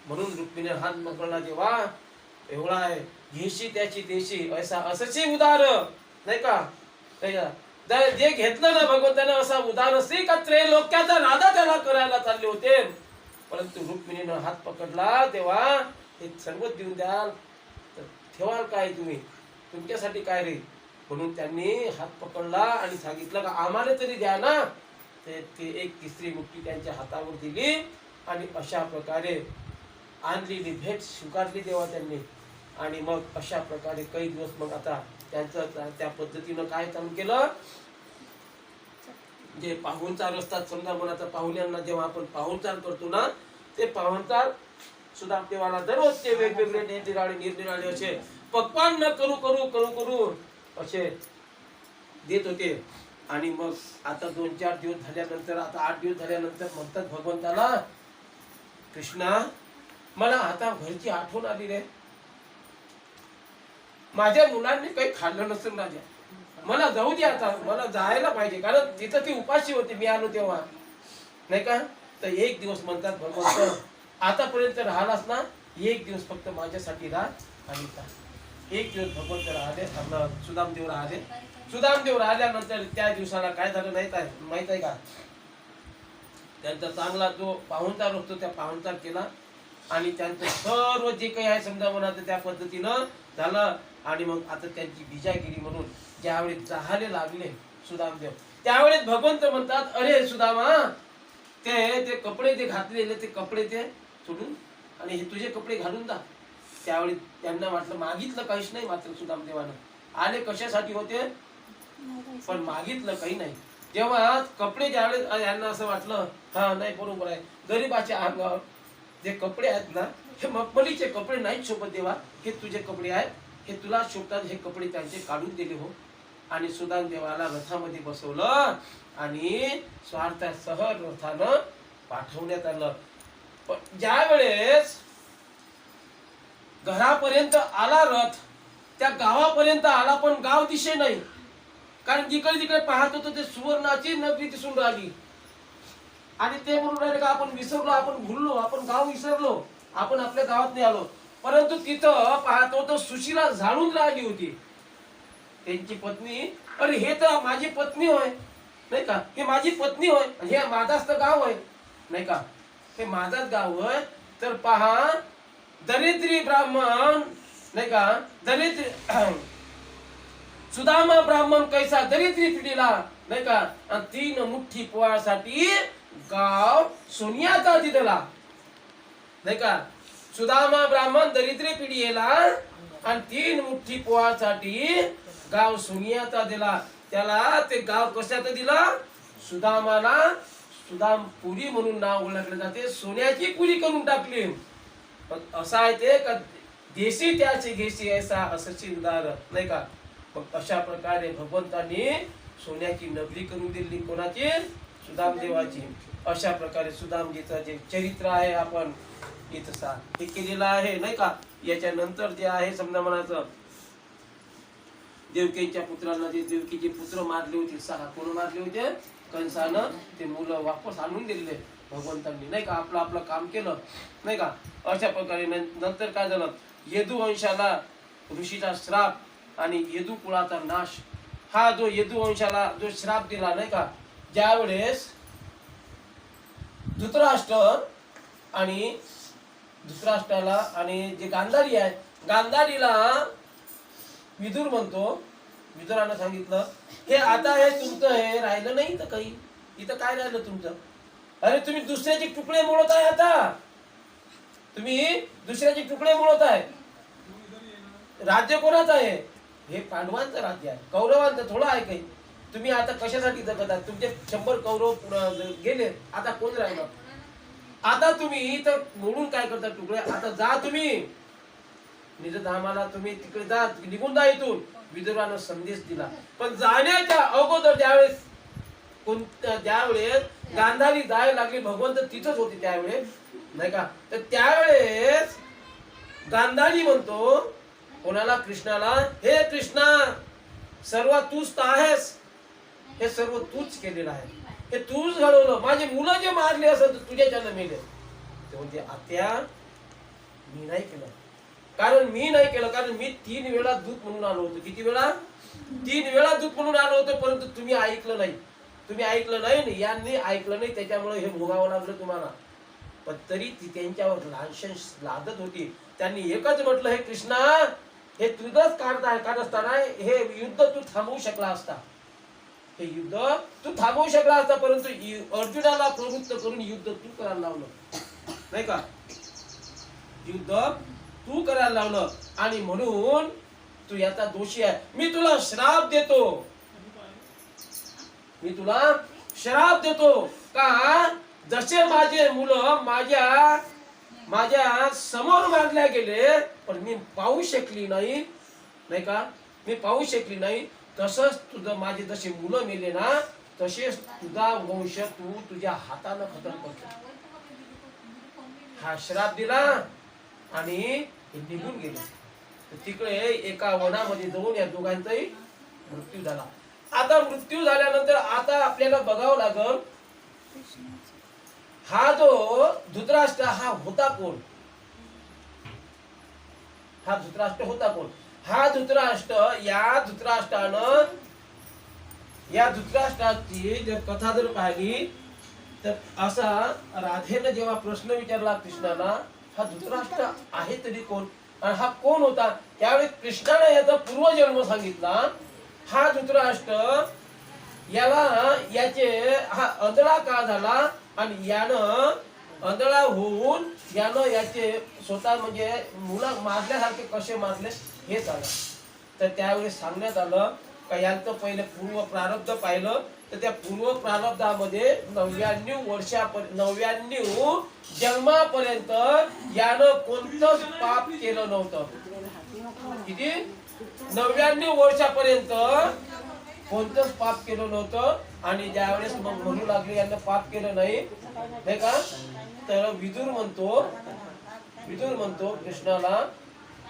म्हणून रुक्मिणीने हात पकडला देवा, एवढा आहे घेशी त्याची देशी, ऐसा असची उदार नाही का. जे घेतलं ना भगवंतानं असा उदार असते का, त्रैलोक्याचा राजा त्याला करायला चालले होते, परंतु रुक्मिणीनं हात पकडला देवा, हे सर्व देऊन द्याल तर ठेवाल काय तुम्ही, तुमच्यासाठी काय रे. म्हणून त्यांनी हात पकडला आणि सांगितलं का आम्हाला तरी द्या ना. ते एक तिसरी मुठ्ठी त्यांच्या हातावर दिली आणि अशा प्रकारे आणलेली भेट स्वीकारली देवा त्यांनी. आणि मग अशा प्रकारे काही दिवस मग आता त्यांचं त्या पद्धतीनं काय चालू केलं, जे पाहुणचार असतात समजा मनाचा, पाहुण्यांना जेव्हा आपण पाहुणचार करतो ना, ते पाहुणचार सुदाम देवाला दररोज ते वेगवेगळे निरनिराळे असे पक्वान न करू असे देत होते. आणि मग आता 2-4 दिवस झाल्यानंतर, आता 8 दिवस झाल्यानंतर म्हणतात भगवंताला, कृष्णा मला आता घरची आठवण आली रे, माझ्या मुलांनी काही खाल्लं नसेल राजा, मला जाऊ दे आता, मला जायला पाहिजे, कारण तिथं ती उपाशी होती मी आलो तेव्हा नाही का. तर 1 दिवस म्हणतात भगवंत, आतापर्यंत राहिलास ना, 1 दिवस फक्त माझ्यासाठी राह आणि 1 दिवस भगवंत राहिले. आपला सुदामदेव राहिले. सुदामदेव राहिल्यानंतर त्या दिवसाला काय झालं माहित आहे का, त्यांचा चांगला जो पाहुणचार असतो त्या पाहुणचार केला आणि त्यांचं सर्व जे काही आहे समजा म्हणायचं त्या पद्धतीनं झालं. आणि मग आता त्यांची बिजागिरी म्हणून ज्यावेळेस जाहाले लागले सुदामदेव, त्यावेळेस भगवंत म्हणतात, अरे सुदामा, ते कपडे ते घातलेले ते कपडे ते सोडून आणि हे तुझे कपडे घालून जा. त्यावेळी त्यांना वाटलं, मागितलं काहीच नाही मात्र सुदामदेवानं, आले कशासाठी होते पण मागितलं काही नाही. जेव्हा कपडे ज्यावेळेस यांना असं वाटलं, हा नाही बरोबर आहे, गरीबाच्या अंगावर जे कपडे आहेत ना हे मखमलीचे कपडे नाहीत शोभत देवा, हे तुझे कपडे आहेत, हे तुला शोभतात, हे कपडे त्यांचे काढून दिले हो. आणि सुदाम देवाला रथामध्ये बसवलं आणि स्वार्थासह रथानं पाठवण्यात आलं. पण ज्या वेळेस घरापर्यंत आला रथ, त्या गावापर्यंत आला पण गाव दिसे नाही, कारण जिकडे तिकडे पाहत होतो ते सुवर्णाची नगरी दिसून राहिली. आणि ते म्हणून राहिले का आपण विसरलो, आपण भुललो, आपण गाव विसरलो, आपण आपल्या गावात नाही आलो. परंतु तिथं पाहतो तर सुशिला झाडून राहिली होती. त्यांची पत्नी, अरे हे तर माझी पत्नी होय, नाही का, हे माझी पत्नी होय, हे माझाच तर गाव आहे, नाही का, हे माझाच गाव होय. तर पहा दरिद्री ब्राह्मण, नाही का, दरिद्री सुदामा ब्राह्मण कैसा दरिद्री पिढीला, नाही का, आणि 3 मुठ्ठी पोळासाठी गाव सोनियाचा दिला, नाही का. सुदामा ब्राह्मण दरिद्री पिढीला आणि 3 मुठ्ठी पोळासाठी गाव सोनियाचा दिला. त्याला ते गाव कशाचं दिला, सुदामाला सुदामपुरी म्हणून नाव ओळखले जाते, सोन्याची पुरी करून टाकली. पण असं आहे ते का देशी त्याचे घेशी ऐसा असं चिंतार, नाही का. मग अशा प्रकारे भगवंतांनी सोन्याची नगरी करून दिली, कोणाची, सुदाम देवाची. अशा प्रकारे सुदामजीचं जे चरित्र आहे आपण इथं हे केलेलं आहे, नाही का. याच्यानंतर जे आहे समजा म्हणायचं देवकीच्या पुत्रांना, जे देवकीचे पुत्र मारले होते 6, कोण मारले होते, कंसानं ते मुलं वापस आणून दिले भगवंतांनी, नाही का. आपलं आपलं काम केलं, नाही का. अशा प्रकारे नंतर काय झालं, यदुवंशाला ऋषीचा श्राप आणि यदु कुळाचा नाश. हा जो यदुवंशाला जो श्राप दिला, नाही का, ज्यावेळेस धृतराष्ट्राला आणि जे गांधारी आहे, गांधारीला विदुर म्हणतो, विदुरानं सांगितलं हे आता हे तुमचं हे राहिलं नाही तर काही, इथं काय राहिलं तुमचं, अरे तुम्ही दुसऱ्याचे तुकडे मोडत आहे, आता तुम्ही दुसऱ्याचे तुकडे मोडत आहे. राज्य कोणाचं आहे, हे पांडवांचं राज्य आहे, कौरवांचं थोडं आहे काही. तुम्ही आता कशासाठी जगत आहात, तुमचे 100 कौरव गेले, आता कोण राहिलं. आता तुम्ही तर मोडून काय करता तुकडे, आता जा तुम्ही निजधामाला, तुम्ही तिकडे जा, निघून जा इथून. विदुरानं संदेश दिला. पण जाण्याच्या अगोदर ज्यावेळेस गांधारी जायला लागली, भगवंत तिथंच होते त्यावेळेस, नाही का. तर त्यावेळेस गांधारी म्हणतो कोणाला, कृष्णाला, हे कृष्णा सर्व तूच तर आहेस, हे सर्व तूच केलेलं आहे, हे तूच घडवलं. माझे मुलं जे मारले असेल तर तुझ्याच्यानं मेले. ते म्हणते आत्या मी नाही केलं, कारण मी 3 वेळा दूत म्हणून आलो होतो. किती वेळा, 3 वेळा दूत म्हणून आलो होतो, परंतु तुम्ही ऐकलं नाही, यांनी ऐकलं नाही, त्याच्यामुळे हे भोगावं लागलं तुम्हाला. पण तरी ती त्यांच्यावर लांछन लादत होती. त्यांनी एकच म्हटलं, हे कृष्णा हे तुझंच काढत असताना हे युद्ध तू थांबवू शकला असता, हे युद्ध तू थांबवू शकला असता, परंतु अर्जुनाला प्रवृत्त करून युद्ध तू करायला लावलं, नाही का. युद्ध तू करायला लावलं आणि म्हणून तू याचा दोषी आहे. मी तुला श्राप देतो का जसे माझे मुलं माझ्या समोर मारल्या गेले, पण मी पाहू शकली नाही, नाही का, मी पाहू शकली नाही. तसंच तुझं माझे जसे मुलं मेले ना, तसेच तुझा वंश तू तुझ्या हातानं खतम करतो. हा श्राप दिला आणि हे निघून गेले. तिकडे एका वनामध्ये जाऊन या दोघांचाही मृत्यू झाला. आता मृत्यू झाल्यानंतर आता आपल्याला बघावं लागल, हा जो धृतराष्ट्र हा होता कोण, हा धृतराष्ट्र होता कोण. हा धृतराष्ट्र, या धृतराष्ट्राची जर कथा जर पाहिली तर असा राधेनं जेव्हा प्रश्न विचारला कृष्णाला, हा धृतराष्ट्र आहे तरी कोण आणि हा कोण होता, त्यावेळी कृष्णाने याचा पूर्वजन्म सांगितला. हा धृतराष्ट्र हा अंधळा का झाला आणि यानं अंधळा होऊन याचे स्वतः म्हणजे मुलं मारल्यासारखे कसे मारले हे झालं. तर त्यावेळी सांगण्यात आलं का यांचं पहिले पूर्व प्रारब्ध पाहिलं तर त्या पूर्व प्रारब्धामध्ये 99 वर्षापर्यंत 99 जन्मापर्यंत यानं कोणतंच पाप केलं नव्हतं. किती 99 वर्षापर्यंत कोणतंच पाप केलं नव्हतं. आणि ज्यावेळेस मग म्हणू लागले यांना पाप केलं नाही का, तर विदुर म्हणतो कृष्णाला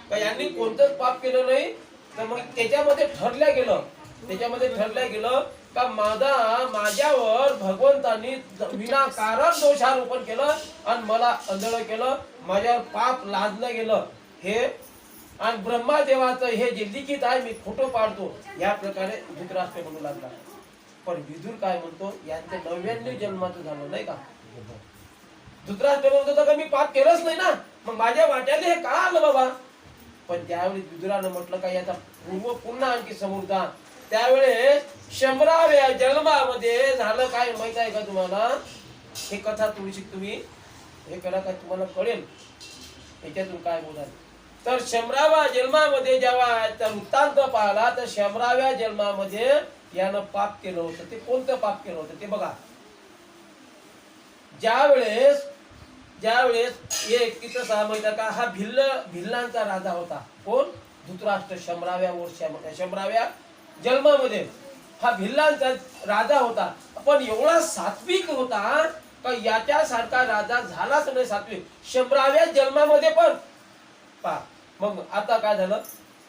का यांनी कोणतंच पाप केलं नाही. तर मग त्याच्यामध्ये ठरल्या गेलं का माझ्यावर भगवंतांनी विनाकारण दोषारोपण केलं आणि मला आंधळ केलं, माझ्यावर पाप लादलं गेलं हे. आणि ब्रह्मादेवाचं हे जे लिखित आहे मी खोटं पाडतो, या प्रकारे धृतराष्ट्र म्हणू लागला. पण विदुर काय म्हणतो, यांचं 99 जन्माचं झालं नाही का. धृतराष्ट्र म्हणतो का मी पाप केलंच नाही ना, मग माझ्या वाट्याने हे का आलं बाबा. पण त्यावेळी विदुरानं म्हटलं का याचा पुन्हा आणखी समोर जा. त्यावेळेस 100व्या जन्मामध्ये झालं काय माहित आहे का तुम्हाला. हे कथा थोडीशी तुम्ही हे करा का तुम्हाला कळेल याच्यातून काय बोलाल. तर 100व्या जन्मामध्ये जेव्हा वृत्तांत पाहिला तर 100व्या जन्मामध्ये यानं पाप केलं होतं. ते कोणतं पाप केलं होतं ते बघा. ज्यावेळेस एक तिथं माहिती का, हा भिल्लांचा राजा होता. कोण? धृतराष्ट्र. 100व्या जन्मामध्ये हा भिल्लांचा राजा होता. पण एवढा सात्विक होता का याच्यासारखा राजा झालाच नाही सात्विक 100व्या जन्मामध्ये पण. मग आता काय झालं,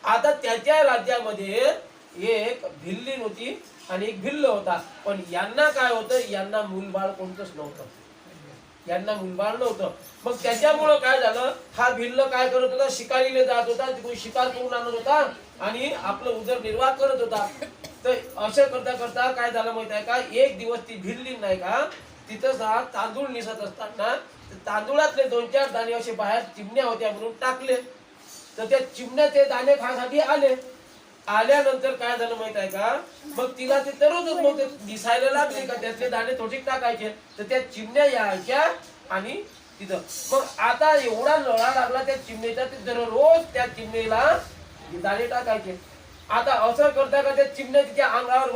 आता त्याच्या राज्यामध्ये एक भिल्लीन होती आणि एक भिल्ल होता. पण यांना काय होतं, यांना मूलबाळ कोणतंच नव्हतं. मग त्याच्यामुळं काय झालं, हा भिल्ल काय करत होता, शिकारीला जात होता, तिकडून शिकार करून आणत होता आणि आपलं उदरनिर्वाह करत होता. तर असं करता करता काय झालं माहित आहे का, एक दिवस ती भिल्लीन नाही का तिथं तांदूळ निसत असताना तांदूळातले 2-4 दाणे असे बाहेर चिमण्या होत्या म्हणून टाकले. तर त्या चिमण्या ते दाणे खाण्यासाठी आल्यानंतर काय झालं माहित आहे का, मग तिला ते दररोजच मग ते दिसायला लागले का त्यातले दाणे थोडे टाकायचे. तर त्या चिमण्या यायच्या आणि तिथं मग आता एवढा लढा लागला त्या चिमणीचा, ते दररोज त्या चिमणीला दाणे टाकायचे. आता असं करता का त्या चिमण्या तिच्या अंगावर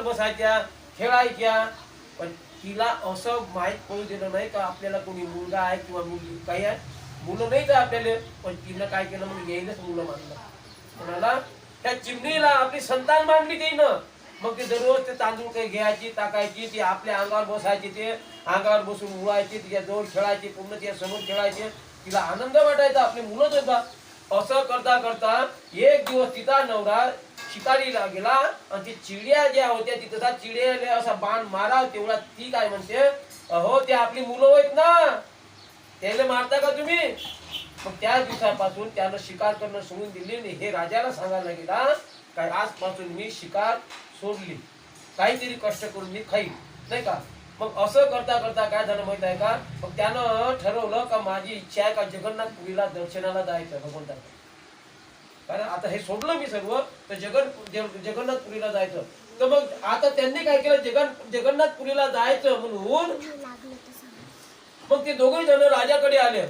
बसायच्या खेळायच्या. पण तिला असं माहित पडू दिलं नाही का आपल्याला कोणी मुलगा आहे किंवा मुलगी काही आहे. मुलं नाही तर आपल्याला, पण तिनं काय केलं, मग येईलच मुलं मानलं. कोणाला? त्या चिमणीला आपली संतान मानली तिनं. मग ते दररोज ते तांदूळ काही घ्यायची टाकायची, ती आपल्या अंगावर बसायची, ते अंगावर बसून उडायची, तिच्या जवळ खेळायची, पूर्ण तिच्या समोर खेळायचे. तिला आनंद वाटायचा, आपली मुलंच होता. असं करता करता एक दिवस तिचा नवरा शिकारीला गेला आणि ती चिडिया ज्या होत्या तिथं चिडियाला असा बाण मारा तेवढा ती काय म्हणते, अहो ते आपली मुलं आहेत ना, त्याला मारता का तुम्ही. मग त्या दिवसापासून त्यानं शिकार करणं सोडून दिली आणि हे राजाला सांगायला गेला काय आजपासून मी शिकार सोडली, काहीतरी कष्ट करून मी खाईल नाही का. मग असं करता करता काय झालं माहित आहे का, मग त्यानं ठरवलं का माझी इच्छा आहे का जगन्नाथपुरीला दर्शनाला जायचं भगवंताला. कारण आता हे सोडलं मी सर्व, तर जगन्नाथपुरीला जायचं. तर मग आता त्यांनी काय केलं, जगन्नाथपुरीला जायचं म्हणून मग ते दोघे जण राजाकडे आले.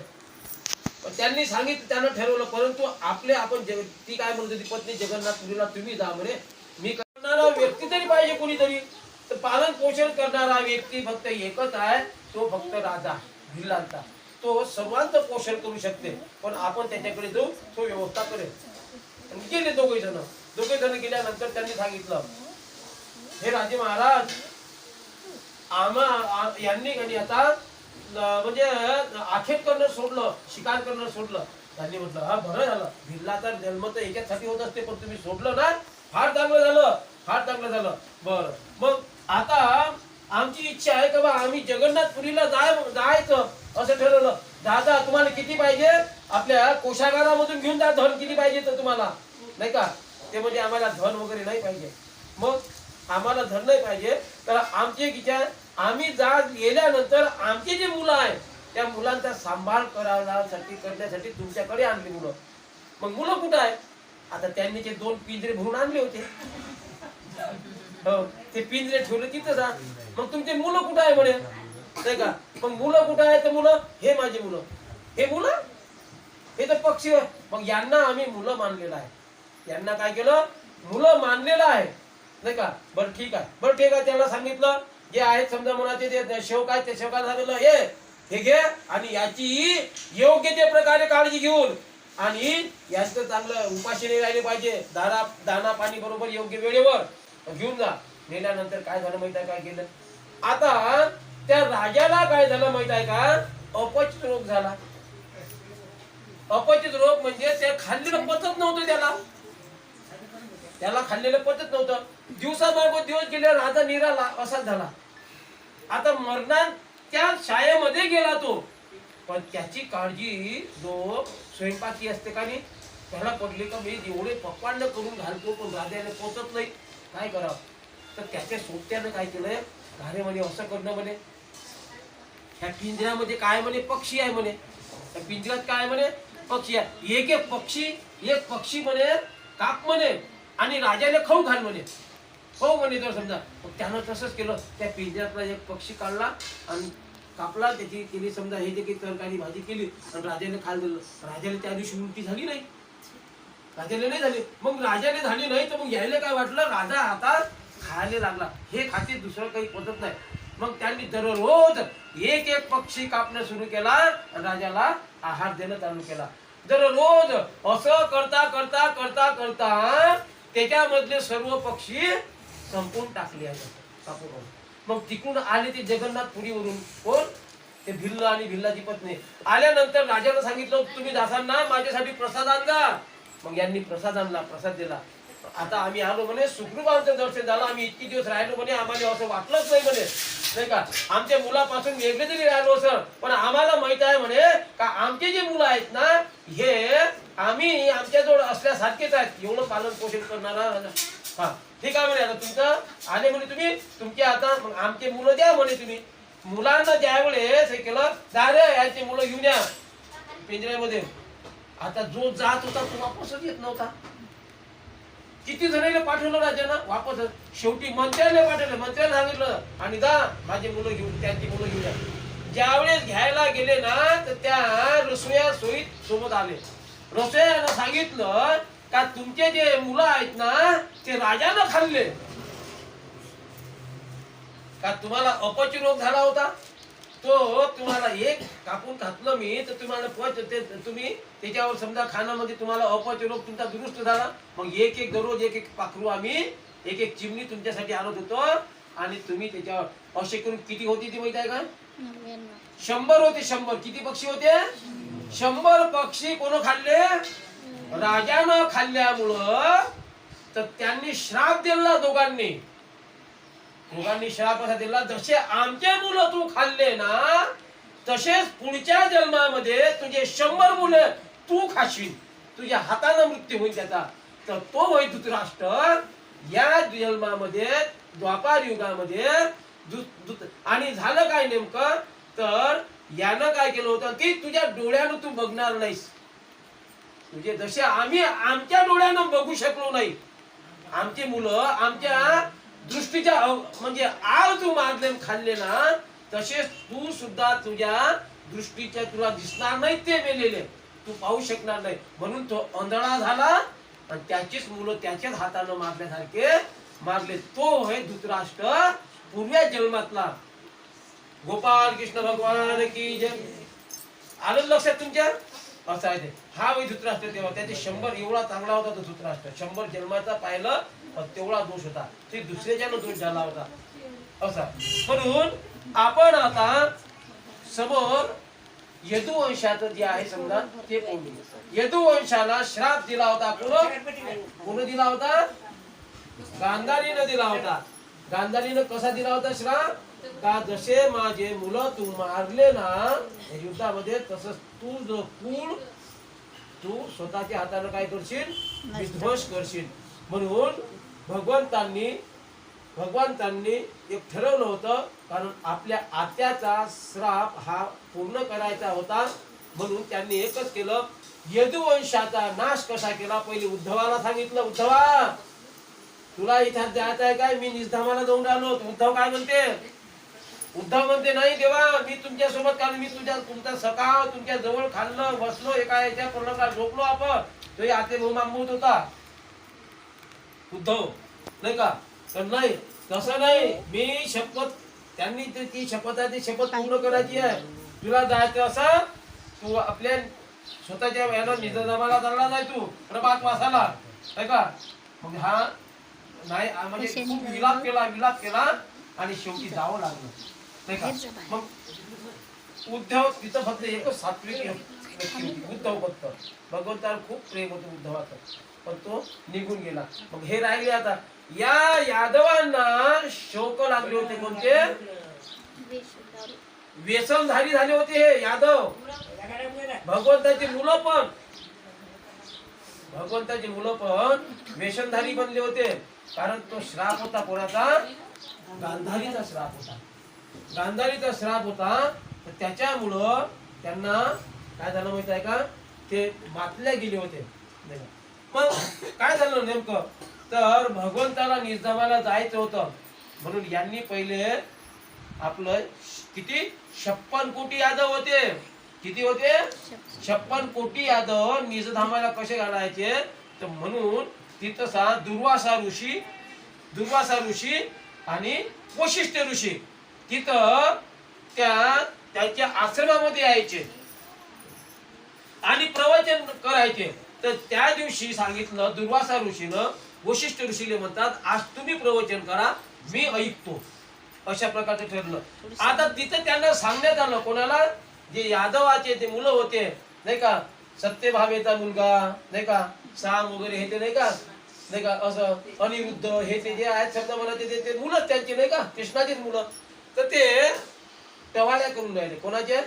त्यांनी सांगितलं, त्यानं ठरवलं, परंतु आपण ती काय म्हणत होती पत्नी, जगन्नाथपुरीला तुम्ही जा म्हणे, मी करणारा व्यक्ती तरी पाहिजे कोणीतरी. तर पालन पोषण करणारा व्यक्ती फक्त एकच आहे, तो फक्त राजा भिल्लांचा. तो सर्वांचं पोषण करू शकते, पण आपण त्याच्याकडे जाऊ, तो व्यवस्था करेल. गेले दोघे जण गेल्यानंतर त्यांनी सांगितलं, हे राजे महाराज, यांनी आता म्हणजे आखेट करणं सोडलं, शिकार करणं सोडलं. त्यांनी म्हटलं हा बरं झालं, भिल्लाचा जन्म तर याच्यासाठी होत असते, पण तुम्ही सोडलं ना, फार चांगलं झालं. बरं, मग आता आमची इच्छा आहे का बा आम्ही जगन्नाथपुरीला जायचं असं ठरवलं. दादा तुम्हाला किती पाहिजे, आपल्या कोशागारामधून घेऊन जा, धन किती पाहिजे तर तुम्हाला नाही का. ते म्हणजे आम्हाला धन वगैरे नाही पाहिजे. मग आम्हाला धन नाही पाहिजे, तर आमची इच्छा, आम्ही गेल्यानंतर आमची जी मुलं आहेत त्या मुलांचा सांभाळ करण्यासाठी तुमच्याकडे आणली मुलं. मग मुलं कुठं आहे, आता त्यांनी ते 2 पिंजरे भरून आणले होते, हो ते पिंजरे ठेवले तिथं जा. मग तुमचे मुलं कुठं आहे म्हणे नाही का. मग मुलं कुठं आहे, तर मुलं हे माझी मुलं, हे तर पक्षी आहे. मग यांना आम्ही मुलं मानलेलं आहे, यांना काय केलं, मुलं मानलेलं आहे. नाही का. बरं ठीक आहे त्याला सांगितलं जे आहेत समजा मनाचे ते सेवक आहेत ते सेवकाला सांगितलं हे घे आणि याची योग्य ते प्रकारे काळजी घेऊन आणि यांचं चांगलं उपाशी नाही राहिले पाहिजे, दाना पाणी बरोबर योग्य वेळेवर घेऊन जा. नेल्यानंतर काय झालं माहित आहे काय केलं, आता त्या राजाला काय झालं माहित आहे का, अपचित रोग झाला. अपचित रोग म्हणजे ते खाल्लेलं पचत नव्हतं, त्याला खाल्लेलं पचत नव्हतं. दिवसामागोदर दिवस गेले राजा निराला असा झाला. आता मरणात त्या शाळेमध्ये गेला तो, पण त्याची काळजी जो स्वयंपाकी असते का नाही त्याला पडली का मी एवढे पक्वान्न करून घालतो पण राजाने पोचत नाही, काय करावं. तर त्याच्या सोबत्यानं काय केलंय, घारे म्हणे असं करणं म्हणे, ह्या पिंजऱ्यामध्ये काय म्हणे पक्षी आहे म्हणे, त्या पिंजऱ्यात काय म्हणे पक्षी आहे, एक पक्षी म्हणे काप म्हणे आणि राजाने खाऊ घाल म्हणे, हो म्हणे. तर समजा त्यानं तसंच केलं, त्या पिंजऱ्यातला एक पक्षी काढला आणि कापला, त्याची केली समजा हे जे काही तरकारी भाजी केली आणि राजाने खायला दिलं. राजाने त्या दिवशी उलटी झाली नाही, राजाने नाही झाली. मग राजाने झाली नाही तर मग यायला काय वाटलं, राजा आता खायला लागला, हे खाते दुसरं काही पद्धत नाही. मग त्यांनी दररोज एक पक्षी कापणं सुरू केला आणि राजाला आहार देणं चालू केला. दररोज असं करता करता करता करता त्याच्यामधले सर्व पक्षी संपून टाकले आहे. मग तिकडून आले ते जगन्नाथपुरीवरून, कोण ते भिल्ल आणि भिल्लाची पत्नी. आल्यानंतर राजाला सांगितलं तुम्ही दासांना माझ्यासाठी प्रसाद आणला. मग यांनी प्रसाद आणला, प्रसाद दिला. आता आम्ही आलो म्हणे, सुखरूप आमचं दर्शन झालं, आम्ही इतके दिवस राहिलो म्हणे, आम्हाला असं वाटलंच नाही म्हणे, नाही का आमच्या मुलापासून वेगळे जरी राहिलो असं, पण आम्हाला माहित आहे म्हणे का आमचे जे मुलं आहेत ना हे आम्ही आमच्याजवळ असल्यासारखेच आहेत, एवढं पालन पोषण करणारा. हा ठीक आहे म्हणे, आता तुमचं आले म्हणे तुम्ही तुमचे आता मग आमचे मुलं द्या म्हणे. तुम्ही मुलांना ज्यावेळेस हे केलं रे याचे मुलं घेऊन या पिंजऱ्यामध्ये. आता जो जात होता तो वापसच येत नव्हता. किती जणांना पाठवलं राजानं वापस, शेवटी मंत्र्याने पाठवलं, मंत्र्याने सांगितलं आणि जा माझे मुलं घेऊन त्यांची मुलं घेऊन या. ज्यावेळेस घ्यायला गेले ना तर त्या रसोया सोयीत सोबत आले. रसोयानं सांगितलं का तुमचे जे मुलं आहेत ना ते राजानं खाल्ले, का तुम्हाला अपच रोग झाला होता तो तुम्हाला एक कापून घातलं मी तर तुम्हाला तुम्ही त्याच्यावर समजा खाण्यामध्ये तुम्हाला अपच रोग तुमचा दुरुस्त झाला. मग एक दररोज एक पाखरू आम्ही एक चिमणी तुमच्यासाठी आणत होतो आणि तुम्ही त्याच्यावर असे करून किती होती ती माहिती आहे का, 100 होते. 100 किती पक्षी होते, 100 पक्षी कोण खाल्ले, राजानं खाल्ल्यामुळं. तर त्यांनी श्राप दिला दोघांनी श्राप असा दिला, जसे आमचे मुलं तू खाल्ले ना तसेच पुढच्या जन्मामध्ये तुझे 100 मुलं तू खाशील, तुझ्या हाताने मृत्यू होईल त्याचा. तर तो होय धृतराष्ट्र या जन्मामध्ये द्वापार युगामध्ये आणि झालं काय नेमकं, तर यानं काय केलं होतं की तुझ्या डोळ्यानं तू बघणार नाहीस, तुझे जसे आम्ही आमच्या डोळ्यानं बघू शकलो नाही, आमची मुलं आमच्या दृष्टीच्या म्हणजे आळ तू मारले खाल्ले ना तसेच तू सुद्धा तुझ्या दृष्टीच्या तुला दिसणार नाही, ते मेलेले तू पाहू शकणार नाही. म्हणून तो आंधळा झाला आणि त्याचीच मुलं त्याच्याच हातानं मारल्यासारखे मारले. तो होय धृतराष्ट्र पूर्व्या जन्मातला. गोपाल कृष्ण भगवान की जय. आलं लक्षात तुमच्या, असं आहे ते. हा वय धृतराष्ट्र तेव्हा त्याचे 100 एवढा चांगला होता तो धृतराष्ट्र, 100 जन्माचा पाहिलं तेवढा दोष होता, ते दुसऱ्याच्यानं दोष झाला होता असा. म्हणून आपण आता समोर यदुवंशाचं जे आहे समजा ते पाहू. यदुवंशाला श्राप दिला होता कोण दिला होता, गांधारीनं दिला होता. गांधारीनं कसा दिला होता श्राप, का जसे माझे मुलं तू मारले ना युद्धामध्ये तसंच तू जो कुळ तू स्वतःच्या हाताने काय करशील, विध्वंस करशील. म्हणून भगवंतांनी एक ठरवलं होतं, कारण आपल्या आत्याचा श्राप हा पूर्ण करायचा होता. म्हणून त्यांनी एकच केलं, यदुवंशाचा नाश कसा केला. पहिले उद्धवाला सांगितलं, उद्धवा तुला इथं जायचं आहे काय, मी निजधामाला जाऊन राहिलो. उद्धव काय म्हणते, उद्धव म्हणते नाही देवा मी तुमच्या सोबत, कारण मी तुमचा सखा तुमच्या जवळ खाल्लं बसलो एका याच्या पूर्ण झोपलो आपण, तो आते मांबूत होता उद्धव नाही का. तर नाही, तसं नाही. मी शपथ, त्यांनी ती शपथ आहे, ती शपथ पूर्ण करायची आहे. तुला जायचं असं, तू आपल्या स्वतःच्या याला निजामाला चालला नाही, तू प्रभात वासाला, आहे का? मग हा नाही म्हणजे खूप विलाप केला आणि शेवटी जावं लागलं, नाही का? मग उद्धव तिथं फक्त एकच सात्विक व्यक्ती होती, उद्धव फक्त. भगवंताला खूप प्रेम होतं उद्धवाचं, पण तो निघून गेला. मग हे राहिले आता या यादवांना शोक लागले होते. कोणते? व्यसनधारी झाले होते हे यादव. भगवंताची मुलं पण व्यसनधारी बनले होते. कारण तो श्राप होता कोणाचा? गांधारीचा श्राप होता. तर त्याच्यामुळं त्यांना काय झालं माहित आहे का? ते मातल्या गेले होते. मग काय झालं नेमकं? तर भगवंताला निजामाला जायचं होतं, म्हणून यांनी पहिले आपलं किती 56 कोटी यादव होते. किती होते? 56 कोटी यादव निजधामाला कसे घालायचे? तर म्हणून तिथं दुर्वासा ऋषी आणि वशिष्ठ ऋषी तिथं त्यांच्या आश्रमामध्ये यायचे आणि प्रवचन करायचे. तर त्या दिवशी सांगितलं दुर्वासा ऋषीनं वशिष्ठ ऋषीले म्हणतात, आज तुम्ही प्रवचन करा, मी ऐकतो. अशा प्रकारचं ठरलं. आता तिथे त्यांना सांगण्यात आलं, कोणाला? जे यादवाचे ते मुलं होते, नाही का? सत्यभामेचा मुलगा, नाही का? साम वगैरे हे ते, नाही का? असं अनिरुद्ध हे ते जे आहेत शब्द मला ते मुलंच त्यांची, नाही का? कृष्णाचीच मुलं. तर ते टवाळ्या करून राहिले. कोणाचे?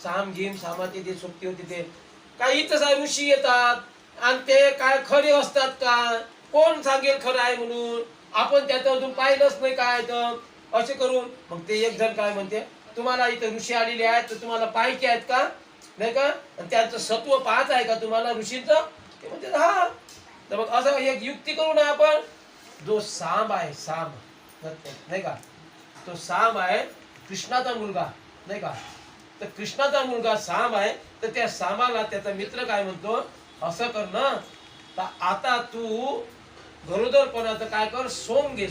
सामाचे जे सोबती होते ते. काही तसा ऋषी येतात आणि ते काय खरे असतात का? कोण सांगेल खरं आहे म्हणून? आपण त्याचं अजून पाहिलंच नाही काय. तर असे करून मग ते एक जण काय म्हणते, तुम्हाला इथं ऋषी आलेले आहेत तर तुम्हाला पाहायचे आहेत का, नाही का? त्यांचं सत्व पाहत आहे का तुम्हाला ऋषीचं? ते म्हणते हा. तर मग असं एक युक्ती करू ना आपण. जो साम आहे, नाही का? तो साम आहे कृष्णाचा मुलगा, नाही का? तर कृष्णाचा मुलगा साम आहे. तर त्या सामाला त्याचा मित्र काय म्हणतो, असं कर ना, तर आता तू गरोदरपणाचं काय कर, सोम घे,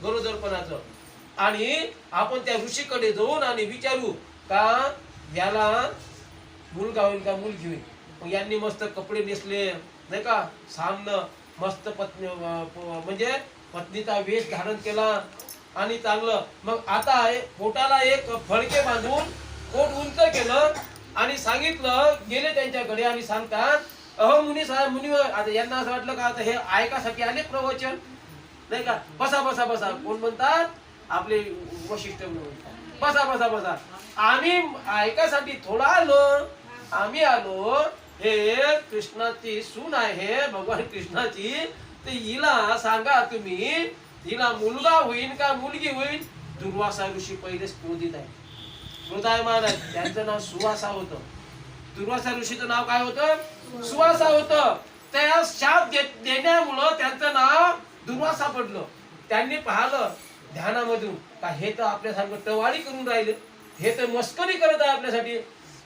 गरोदरपणाचं. आणि आपण त्या ऋषीकडे जाऊन आणि विचारू का याला मुलगा होईल का मुलगी होईल. मग यांनी मस्त कपडे नेसले, नाही का? सामनं मस्त पत्नी म्हणजे पत्नीचा वेश धारण केला आणि चांगलं. मग आता पोटाला एक फडके बांधून पोट उंच केलं आणि सांगितलं, गेले त्यांच्याकडे आणि सांगतात, मुनिवर. आता यांना असं वाटलं का आता हे ऐकासाठी आले प्रवचन, नाही का? बसा. कोण म्हणतात? आपले वशिष्ठ बसा. आम्ही ऐकासाठी थोडा आम्ही आलो. हे कृष्णाची सून आहे, भगवान कृष्णाची. तर हिला सांगा तुम्ही, हिला मुलगा होईल का मुलगी होईल? दुर्वासा ऋषी पहिलेच क्रोधित आहे, क्रोधायमान आहे. त्यांचं नाव सुवासा होतं. दुर्वासा ऋषीचं नाव काय होतं? सुवासा होतं. त्या शाप देण्यामुळं त्यांचं नाव दुर्वासा पडलं. त्यांनी पाहिलं ध्यानामधून का हे तर आपल्यासारखं टवाळी करून राहिले, हे तर मस्करी करत आहे आपल्यासाठी.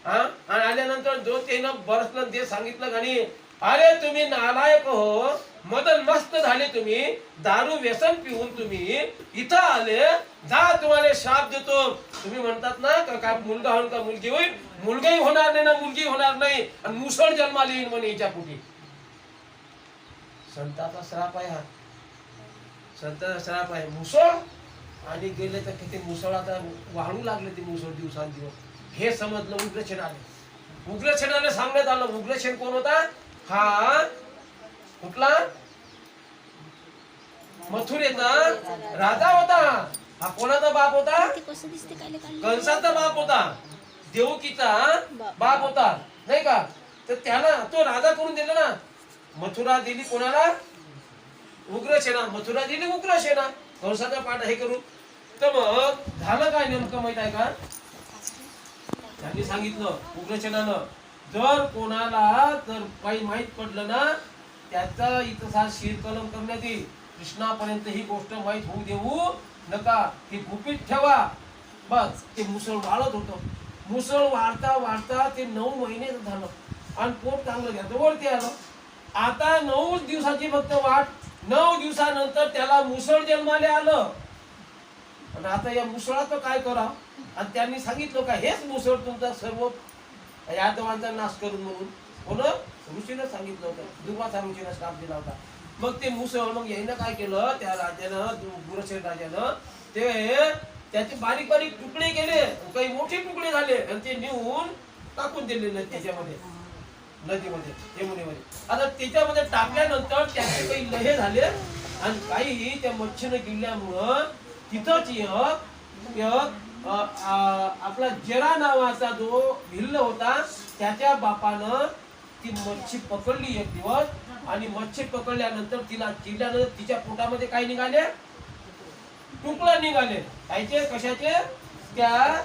आणि आल्यानंतर जो त्यानं बरसलं ते सांगितलं आणि अरे तुम्ही नालायक हो, मदन मस्त झाले तुम्ही, दारू व्यसन पिऊन तुम्ही इथं आले, जा तुम्हाला शाप देतो. तुम्ही म्हणतात ना का मुलगा होईल का मुलगी होईल? मुलगाही होणार नाही ना मुलगी होणार नाही, आणि मुसळ जन्माला येईल म्हणे हिच्या पोटी. संताचा श्राप आहे हा, संताचा श्राप आहे. मुसळ आणि गेले तर किती मुसळ आता वाढू लागले ते मुसळ दिवसांदिवस. हे समजलं उग्रसेनाने सांगण्यात आलं. उग्रसेन कोण होता? हा कुठला? मथुरेचा राजा होता. हा कोणाचा बाप होता? कंसाचा बाप होता, देवकीचा बाप होता, नाही का? तर त्याला तो राजा करून दिला ना. मथुरा दिली कोणाला? उग्रसेना. मथुरा दिली उग्रसेना, कंसाचा पाठ हे करून. तर मग झालं काय नेमकं माहित आहे का? त्यांनी सांगितलं उग्रसेनानं, जर कोणाला जर काही माहित पडलं ना, त्याचा इतिहास शिरकलम करण्यात येईल. कृष्णापर्यंत ही गोष्ट माहित होऊ देऊ नका, ती गुपित ठेवा. बस ते मुसळ वाढत होतं. मुसळ वाढता ते 9 महिने झालं आणि पोट चांगलं घ्या जवळती आलं. आता 9 दिवसाची फक्त वाट 9 दिवसानंतर त्याला मुसळ जन्माला आलं. आणि आता या मुसळाचं काय करा? आणि त्यांनी सांगितलं का हेच मुसळ तुमचा सर्व यादवांचा नाश करून म्हणून. कोण? ऋषीनं सांगितलं होतं. दुर्वासा ऋषीनं श्राप दिला होता. मग ते मुसळ मग यानं काय केलं, त्या राजानं, गुरसेन राजानं ते त्याचे बारीक बारीक तुकडे केले, काही मोठे तुकडे झाले आणि ते नेऊन टाकून दिलेले त्याच्यामध्ये, नदीमध्ये, यमुनेमध्ये. आता त्याच्यामध्ये टाकल्यानंतर त्याचे काही लहे झाले आणि काही त्या मच्छीनं गिळल्यामुळं तिथंच आपला जरा नावाचा जो भिल्ल होता त्याच्या बापानं ती मच्छी पकडली एक दिवस. आणि मच्छी पकडल्यानंतर तिला चिरल्यानंतर तिच्या पोटामध्ये काय निघाले? तुकडे निघाले. कायचे? कशाचे? त्या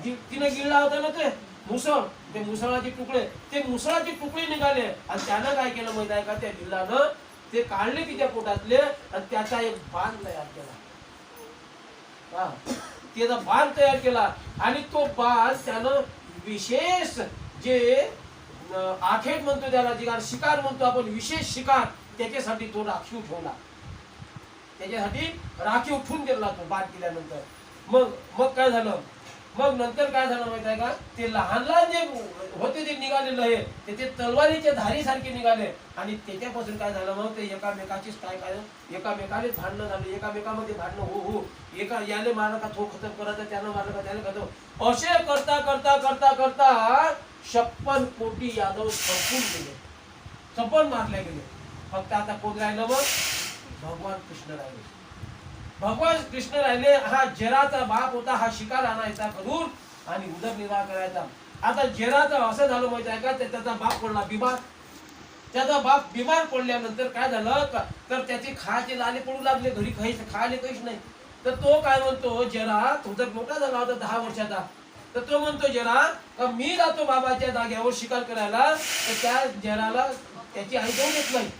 तिनं गिळला होता ना ते मुसळ, ते मुसळाचे तुकडे, ते मुसळाचे तुकडे निघाले. आणि त्यानं काय केलं माहिती आहे का? त्या भिल्लानं ते काढले तिच्या पोटातले आणि त्याचा एक बाण तयार केला. त्याचा बाण तयार केला आणि तो बाण त्यानं विशेष जे आखेट म्हणतो त्याला, जे शिकार म्हणतो आपण, विशेष शिकार, त्याच्यासाठी तो राखीव ठेवला. त्याच्यासाठी राखीव ठेवून दिला तो बाण केल्यानंतर. मग काय झालं? मग नंतर काय झालं माहित आहे का? ते लहान लहान जे होते ते निघालेलं आहे ते तलवारीच्या धारीसारखे निघाले. आणि त्याच्यापासून काय झालं? मग ते एकामेकाचीच काय एकामेकानेच भांडणं झालं, एकामेकामध्ये भांडणं हो, एका याने मारलं का तो खतम करायचा, त्यानं मारलं का त्याने खतम, असे करता करता करता करता 56 कोटी यादव संपून गेले, संपून मारले गेले. फक्त आता कोण राहिलं? मग भगवान कृष्ण राहिले. भगवान कृष्ण राहिले. हा जराचा बाप होता, हा शिकार आणायचा करून आणि उदरनिर्वाह करायचा. आता जराचा असं झालं माहिती आहे का? त्याचा बाप पडला बिमार. त्याचा बाप बिमार पडल्यानंतर काय झालं तर त्याचे खायचे लाले पडू लागले, घरी खायला काहीच नाही. तर तो काय म्हणतो, जरा तो जर मोठा झाला होता 10 वर्षाचा, तर तो म्हणतो जरा का मी जातो बाबाच्या जाग्यावर शिकार करायला. तर त्या जराला त्याची आई जाऊन येत नाही.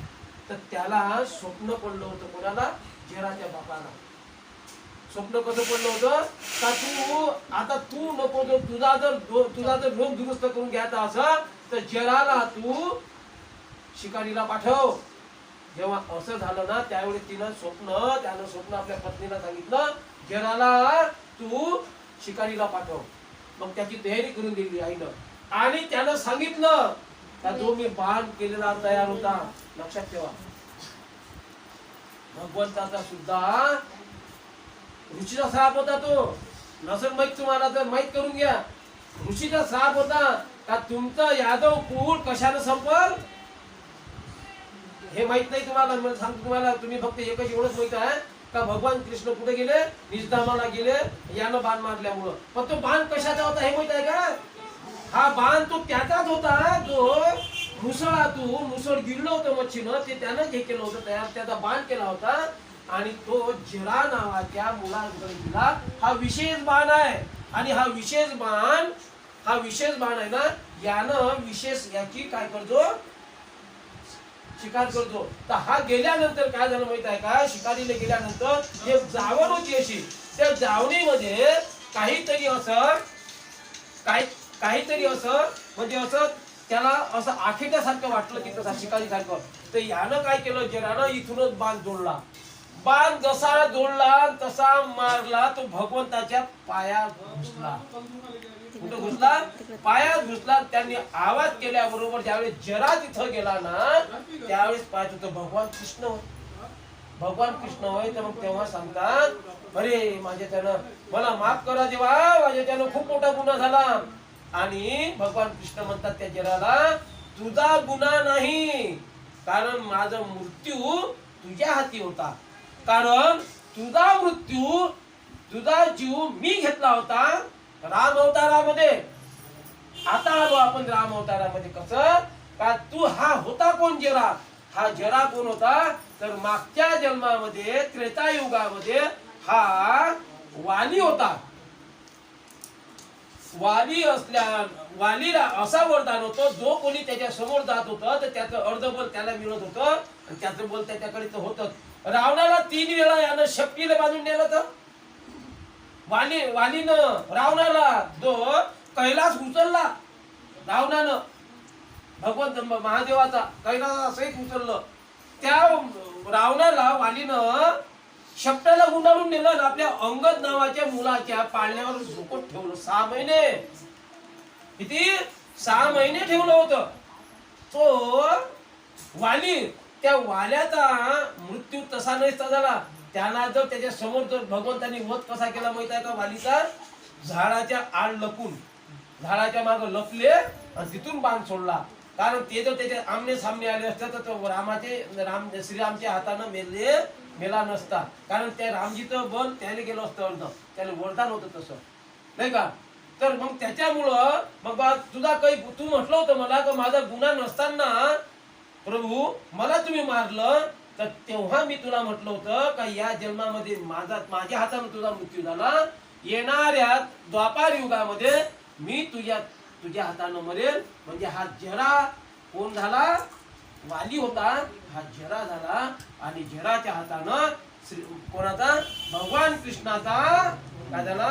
तर त्याला स्वप्न पडलं होतं. कोणाला? जराच्या बापाला. स्वप्न कसं पडलं होतं का तू नको, तुझा जर रोग दुरुस्त करून घ्यायचा असं तर जराला तू शिकारीला पाठव. जेव्हा असं झालं ना त्यावेळी त्यानं स्वप्न आपल्या पत्नीला सांगितलं, जराला तू शिकारीला पाठव. मग त्याची तयारी करून दिली आईनं. आणि त्यानं सांगितलं का जो मी बाण केलेला तयार होता, लक्षात ठेवा, भगवंताचा सुद्धा ऋषीचा श्राप होता. तो नसेल माहित तुम्हाला तर माहित करून घ्या. ऋषीचा श्राप होता का तुमचं यादव कुळ कशानं संपल हे माहित नाही तुम्हाला. मी सांगतो तुम्हाला, तुम्ही फक्त एकच एवढंच माहित आहे का भगवान कृष्ण कुठे गेले? निजधामाला गेले यानं बाण मारल्यामुळं. पण तो बाण कशाचा होता हे माहित आहे का? हा बाण तो त्याचाच होता जो मुसळ गिळलं होतं मच्छीनं, ते त्यानं हे केलं होतं तयार, त्याचा बाण केला होता. आणि तो जरा नावाच्या मुलाकडे दिला. हा विशेष बाण आहे. आणि हा विशेष बाण आहे ना, यानं विशेष याची काय करतो? शिकार करतो. तर हा गेल्यानंतर काय झालं माहित आहे का? शिकारीला गेल्यानंतर एक जावण होती अशी, त्या जावणीमध्ये काहीतरी असं म्हणजे असं त्याला असं आखेट्यासारखं वाटलं की तसा शिकारी सारखं. तर यानं काय केलं? जरानं इथूनच बाण जोडला. बाण जसा जोडला तसा मारला तो भगवंताच्या पायात घुसला. कुठं घुसला? पायात घुसला. त्यांनी आवाज केल्याबरोबर ज्यावेळेस जरा तिथं गेला ना त्यावेळेस पाहत होतं भगवान कृष्ण होय. तर मग तेव्हा सांगतात, अरे माझ्याच्यानं मला माफ करा देवा, माझ्याच्यानं खूप मोठा गुन्हा झाला. आणि भगवान कृष्ण म्हणतात त्या जराला, तुझा गुन्हा नाही, कारण माझा मृत्यू तुझ्या हाती होता. कारण तुझा जीव मी घेतला होता राम अवतारामध्ये. आता आलो आपण राम अवतारामध्ये. कसं का तू हा होता कोण? जरा. हा जरा कोण होता? तर मागच्या जन्मामध्ये त्रेतायुगामध्ये हा वाली होता. वालीला असा वरदान होतं, जो कोणी त्याच्या समोर जात होतं तर त्याचं अर्धबल त्याला मिळत होतं आणि त्याचं बल त्याच्याकडे तर होतं. रावणाला 3 वेळा यानं शक्तीला बांधून नेलं. तर वालीनं रावणाला जो कैलास उचलला, रावणानं भगवंत महादेवाचा कैलास सहित उचललं. त्या रावणाला वालीनं शपटाला गुंडाळून नेलं आणि आपल्या अंगद नावाच्या मुलाच्या पाळण्यावर झोकत ठेवलं 6 महिने. किती? 6 महिने ठेवलं होतं. तो वाली, त्या वाल्याचा मृत्यू तसा नसता झाला. त्यांना जर त्याच्या समोर जर भगवंतांनी वध कसा केला माहित आहे का वालीचा? झाडाच्या आड लपून, झाडाच्या मागे लपले आणि तिथून बाण सोडला. कारण ते जर त्याच्या आमने सामने आले असते तर तो श्रीरामच्या हातानं मेला नसता. कारण त्या रामजीचं बल त्याने गेलं असतं अर्ध, त्याला वरदान होतं तसं, नाही का? तर मग त्याच्यामुळं मग तुझा काही, तू म्हटलं होतं मला का माझा गुन्हा नसताना प्रभू मला तुम्ही मारलं, तर तेव्हा मी तुला म्हटलं होतं का या जन्मामध्ये माझ्या हाताने तुझा मृत्यू झाला, येणाऱ्या द्वापार युगामध्ये मी तुझ्या हाताने मरेल. म्हणजे हा जरा कोण झाला? वाली होता, हा जरा झाला. आणि जराच्या हातानं कोणाचा? भगवान कृष्णाचा काय झाला?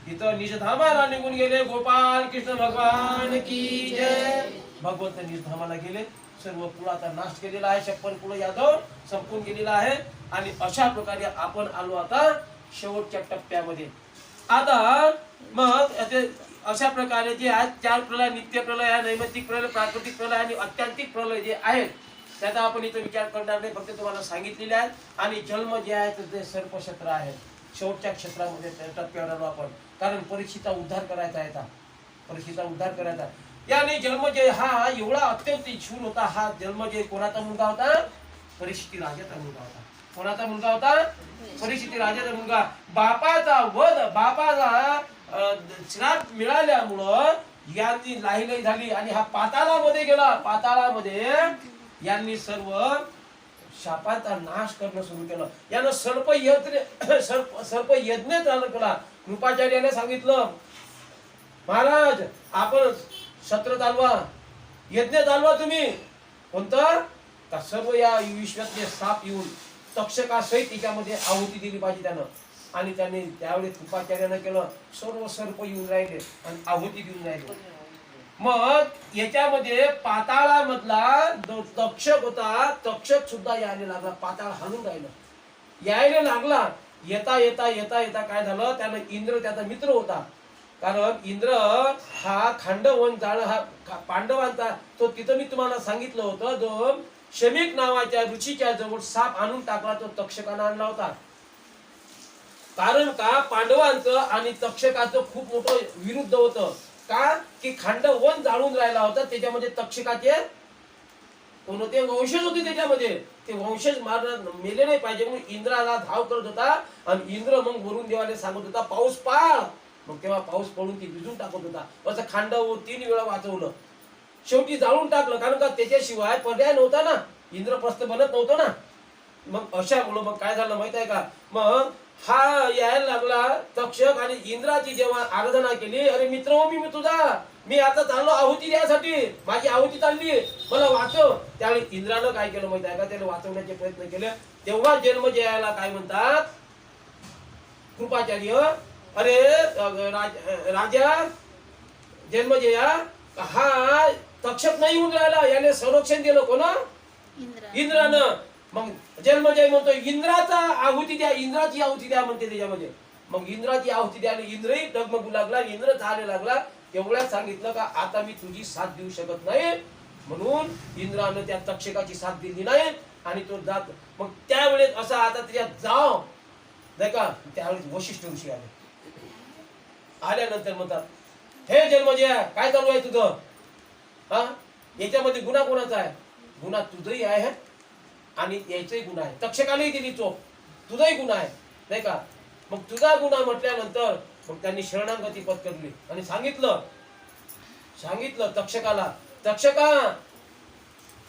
तिथं निजधामाला निघून गेले. गोपाल कृष्ण भगवान की जय. भगवंत निजधामाला गेले. सर्व कुळाचा नाश केलेला आहे. 56 कुळ यादव संपून गेलेला आहे. आणि अशा प्रकारे आपण आलो आता शेवटच्या टप्प्यामध्ये. आता मग अशा प्रकारे जे आहेत 4 प्रलय, नित्य प्रलय, नैमित्तिक प्रलय, प्राकृतिक प्रलय आणि अत्यांतिक प्रलय जे आहेत त्याचा आपण इथं विचार करणार नाही, फक्त तुम्हाला सांगितलेले आहेत. आणि जन्म जे आहे ते सर्पक्षेत्र आहे. शेवटच्या क्षेत्रामध्ये टप्प्यावर आलो आपण, कारण परीक्षेचा उद्धार करायचा आहे. परीक्षेचा उद्धार करायचा. याने जन्मजय हा एवढा अत्यंत शूर होता. हा जन्मजय कोणाचा मुलगा होता? परीक्षिती राजाचा मुलगा होता. कोणाचा मुलगा होता? परीक्षिती राजाचा मुलगा. बापाचा वध, बापाचा श्राप मिळाल्यामुळं यांनी लाहीलाही झाली आणि हा पाताळामध्ये गेला. पाताळामध्ये यांनी सर्व शापाचा नाश करणं सुरू केलं. यानं सर्प यज्ञ चालू केला. कृपाचार्याने सांगितलं, महाराज आपण सत्र चालवा, यज्ञ चालवा तुम्ही. कोणतं? का सर्व या विश्वातले साप येऊन तक्षकासहित त्याच्यामध्ये आहुती दिली पाहिजे त्यानं. आणि त्याने त्यावेळेस कृपाचार्यानं केलं. सर्व सर्प येऊन राहिले आणि आहुती देऊन राहिले. मग याच्यामध्ये पाताळामधला जो तक्षक होता, तक्षक सुद्धा यायला लागला. पाताळ हलून राहिलं, यायला लागला. येता येता येता येता काय झालं? त्यानं इंद्र त्याचा मित्र होता. कारण इंद्र हा खांडवन जाळ हा पांडवांचा, तो तिथं मी तुम्हाला सांगितलं होतं, जो शमिक नावाच्या ऋषीच्या जवळ साप आणून टाकला, तो तक्षकानं आणला होता. कारण का पांडवांचं आणि तक्षकाचं खूप मोठं विरुद्ध होतं. का? की खांडवन जाळून राहिला होता. त्याच्यामध्ये तक्षकाचे कोणते वंशज होते, त्याच्यामध्ये ते वंशज मेले नाही पाहिजे म्हणून इंद्राला धाव करत होता. आणि इंद्र मग वरून देवाने सांगत होता पाऊस पाळ. मग तेव्हा पाऊस पडून ती भिजून टाकत होता. असं खांडव 3 वेळा वाचवलं. शेवटी जाळून टाकलं, कारण का त्याच्याशिवाय पर्याय नव्हता ना, इंद्रप्रस्थ बनत नव्हतं ना. मग अशामुळं मग काय झालं माहित आहे का? मग हा यायला लागला तक्षक आणि इंद्राची जेव्हा आराधना केली, अरे मित्र हो मी आता चाललो आहुती द्यायसाठी, माझी आहुती चालली, मला वाचव. त्यावेळी इंद्रानं काय केलं माहित आहे का? त्याला वाचवण्याचे प्रयत्न केले. तेव्हा जन्मजयाला काय म्हणतात कृपाचार्य, अरे राजा जन्मजया, हा तक्षक नाही होऊन राहिला, याने संरक्षण दिलं कोण? इंद्रानं. मग जन्मजय म्हणतो इंद्राचा आहुती द्या, इंद्राची आहुती द्या म्हणते त्याच्यामध्ये. मग इंद्राची आहुती द्यायला इंद्रही डगमगू लागला, इंद्र चालायला लागला. एवढ्यात सांगितलं का आता मी तुझी साथ देऊ शकत नाही, म्हणून इंद्रानं त्या तक्षकाची साथ दिली नाही आणि तो जात. मग त्यावेळेस असा आता त्याच्यात जाव नाही का? त्यावेळेस वशिष्ठ ऋषी आले. आल्यानंतर म्हणतात, हे जन्मजय काय चालू आहे तुझं? हा, याच्यामध्ये गुन्हा कोणाचा आहे? गुन्हा तुझही आहे आणि याचाही गुन्हा आहे. तक्षकालाही दिली चोप, तुझाही गुन्हा आहे नाही का? मग तुझा गुन्हा म्हटल्यानंतर मग त्यांनी शरणागती पत्करली आणि सांगितलं तक्षकाला,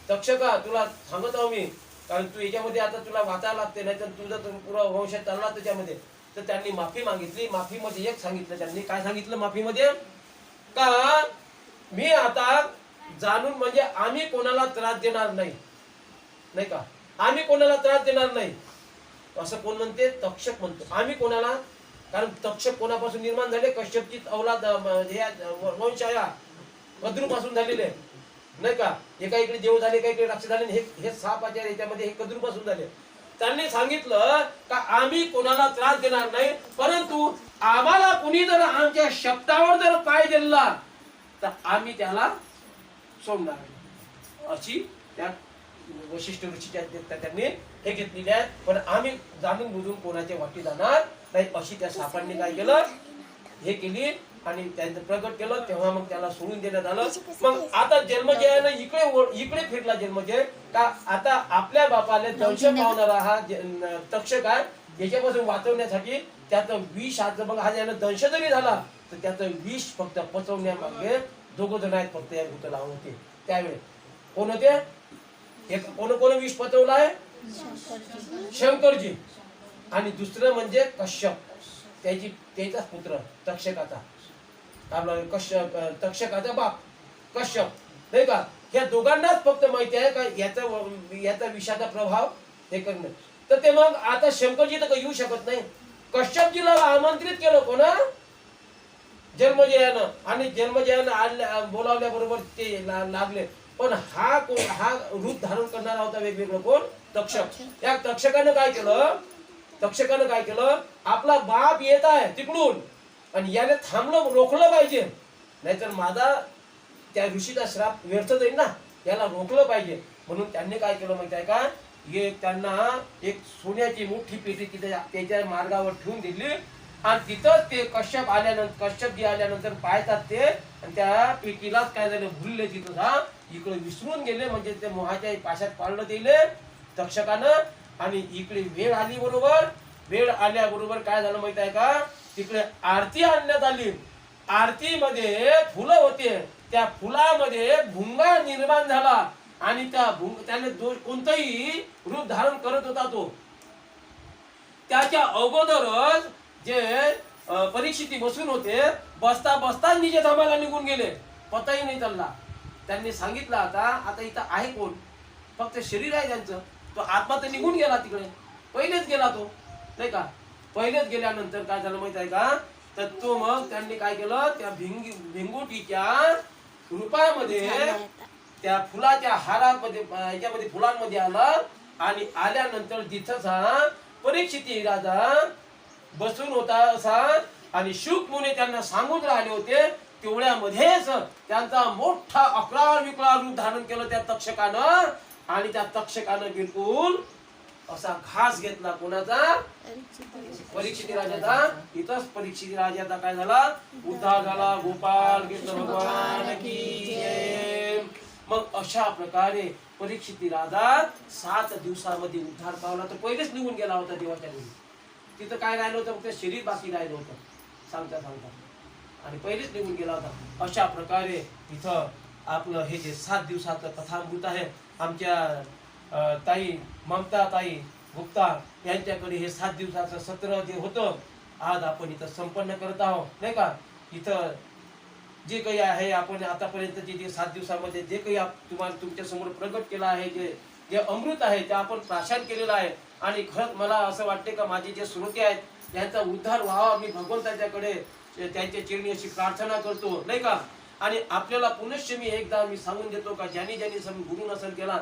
तक्षका तुला सांगत आहो मी, कारण तू याच्यामध्ये आता तुला वाचायला लागते, नाही तर तुझा पुरा वंश चालला त्याच्यामध्ये. तर त्यांनी माफी मागितली. माफीमध्ये एक सांगितलं त्यांनी, काय सांगितलं माफीमध्ये? का मी आता जाणून म्हणजे आम्ही कोणाला त्रास देणार नाही, नाही का? आम्ही कोणाला त्रास देणार नाही असं कोण म्हणते? तक्षक म्हणतो. आम्ही कोणाला, कारण तक्षक कोणापासून निर्माण झाले? कश्यपची औलाद वंश आहे, कद्रूपासून झालेले. नाही का, एका इकडे देव झाले, एका इकडे राक्षस झाले, हे 6 आचार्य याच्यामध्ये हे कद्रूपासून झाले. त्यांनी सांगितलं का आम्ही कोणाला त्रास देणार नाही, परंतु आम्हाला कुणी जर आमच्या शब्दावर जर पाय दिला तर आम्ही त्याला सोडणार नाही. अशी त्या वशिष्ठ ऋषीच्या त्यांनी हे घेतलेले आहे. पण आम्ही जाणून बुजून कोणाच्या वाटी जाणार नाही अशी त्या सापांनी काय केलं, हे केली आणि त्यांचं प्रगट केलं. तेव्हा मग त्याला सोडून देण्यात आलं. मग आता जन्मजयानं इकडे फिरला जन्मजय का आता आपल्या बापाला दंश पावणारा हा तक्षक आहे, याच्यापासून वाचवण्यासाठी त्याचं विष आज बघा, हा यानं दंश जरी झाला तर त्याचं विष फक्त पचवण्यामागे 2 जण आहेत फक्त या भूताला होते त्यावेळी. कोण होते? एक कोण विष पचवलं आहे? शंकरजी. आणि दुसरं म्हणजे कश्यप, त्याचाच पुत्र तक्षकाचा, तक्षकाचा बाप कश्यप, नाही का. ह्या दोघांनाच फक्त माहिती आहे का याचा विषाचा प्रभाव हे करणं. तर ते मग आता शंकरजी तर येऊ शकत नाही. कश्यपजीला आमंत्रित केलं कोणा? जन्मजयानं. आणि जन्मजयानं बोलावल्या बरोबर ते लागले. पण हा रूप धारण करणारा होता वेगवेगळं कोण? तक्षक. त्या तक्षकानं काय केलं, आपला बाप येत आहे तिकडून आणि याने थांबलं, रोखलं पाहिजे, नाहीतर माझा त्या ऋषीचा श्राप व्यर्थ जाईल ना, याला रोखलं पाहिजे. म्हणून त्यांनी काय केलं माहिती आहे का, त्यांना एक सोन्याची मोठी पेटी तिथे त्याच्या मार्गावर ठेवून दिली आणि तिथंच ते कश्यपजी आल्यानंतर पाहतात ते, आणि त्या पेटीलाच काय झालं, भुलले तिथं इकडे विसरून गेले. म्हणजे ते मोहाच्या पाशात पाळलं दिले तक्षकानं. आणि इकडे वेळ आल्याबरोबर काय झालं माहित आहे का, तिकडे आरती आणण्यात आली. आरतीमध्ये फुलं होते, त्या फुलामध्ये भुंगा निर्माण झाला आणि त्याने कोणतंही रूप धारण करत होता तो. त्याच्या अगोदरच जे परीक्षिती बसून होते, बसता निजे धामाला निघून गेले, पताही नाही चालला. त्यांनी सांगितलं आता इथं आहे कोण, फक्त शरीर आहे त्यांचं, तो आत्मा तर निघून गेला तिकडे, पहिलेच गेला तो, नाही का. पहिलेच गेल्यानंतर काय झालं माहित आहे का, तर तो मग त्यांनी काय केलं, त्या भिंगुटीच्या रूपामध्ये त्या फुलाच्या हारामध्ये याच्यामध्ये फुलांमध्ये आला. आणि आल्यानंतर तिथंच परीक्षिती राजा बसून होता असा, आणि शुक मुनी त्यांना सांगून राहिले होते. तेवढ्यामध्येच त्यांचा मोठा अकराळ विकराळ रूप धारण केलं त्या तक्षकानं. आणि त्या तक्षकानं बिलकुल असा घास घेतला कोणाचा, परीक्षिती राजाचा. इथंच परीक्षिती राजाचा काय झाला, उद्धार झाला. गोपाल कृष्ण भगवान की जय. मग अशा प्रकारे परीक्षिती राजा 7 दिवसामध्ये उद्धार पावला. तर पहिलेच निघून गेला होता देवाच्या घरी. तिथं काय राहिलं होतं, फक्त शरीर बाकी राहिलं होतं सांगता आणि पहिलेच निघून गेला होता. अशा प्रकारे इथं आपलं हे जे 7 दिवसाचं कथामृत आहे, आमच्या ताई ममता ताई गुप्ता यांच्याकडे हे 7 दिवसाचं सत्र जे होतं आज आपण इथं संपन्न करत आहोत, नाही का. इथं जे काही आहे आपण आतापर्यंतचे जे 7 दिवसामध्ये जे काही तुम्हाला तुमच्या समोर प्रगट केलं आहे, जे अमृत आहे ते आपण प्राशन केलेलं आहे. आणि खरंच मला असं वाटते का माझे जे श्रोते आहेत यांचा उद्धार व्हावा, मी भगवंताच्याकडे त्यांच्या चरणी अशी प्रार्थना करतो, नाही का. आणि आपल्याला पुनश्च मी एकदा सांगून देतो का ज्यांनी गुरु नसन केला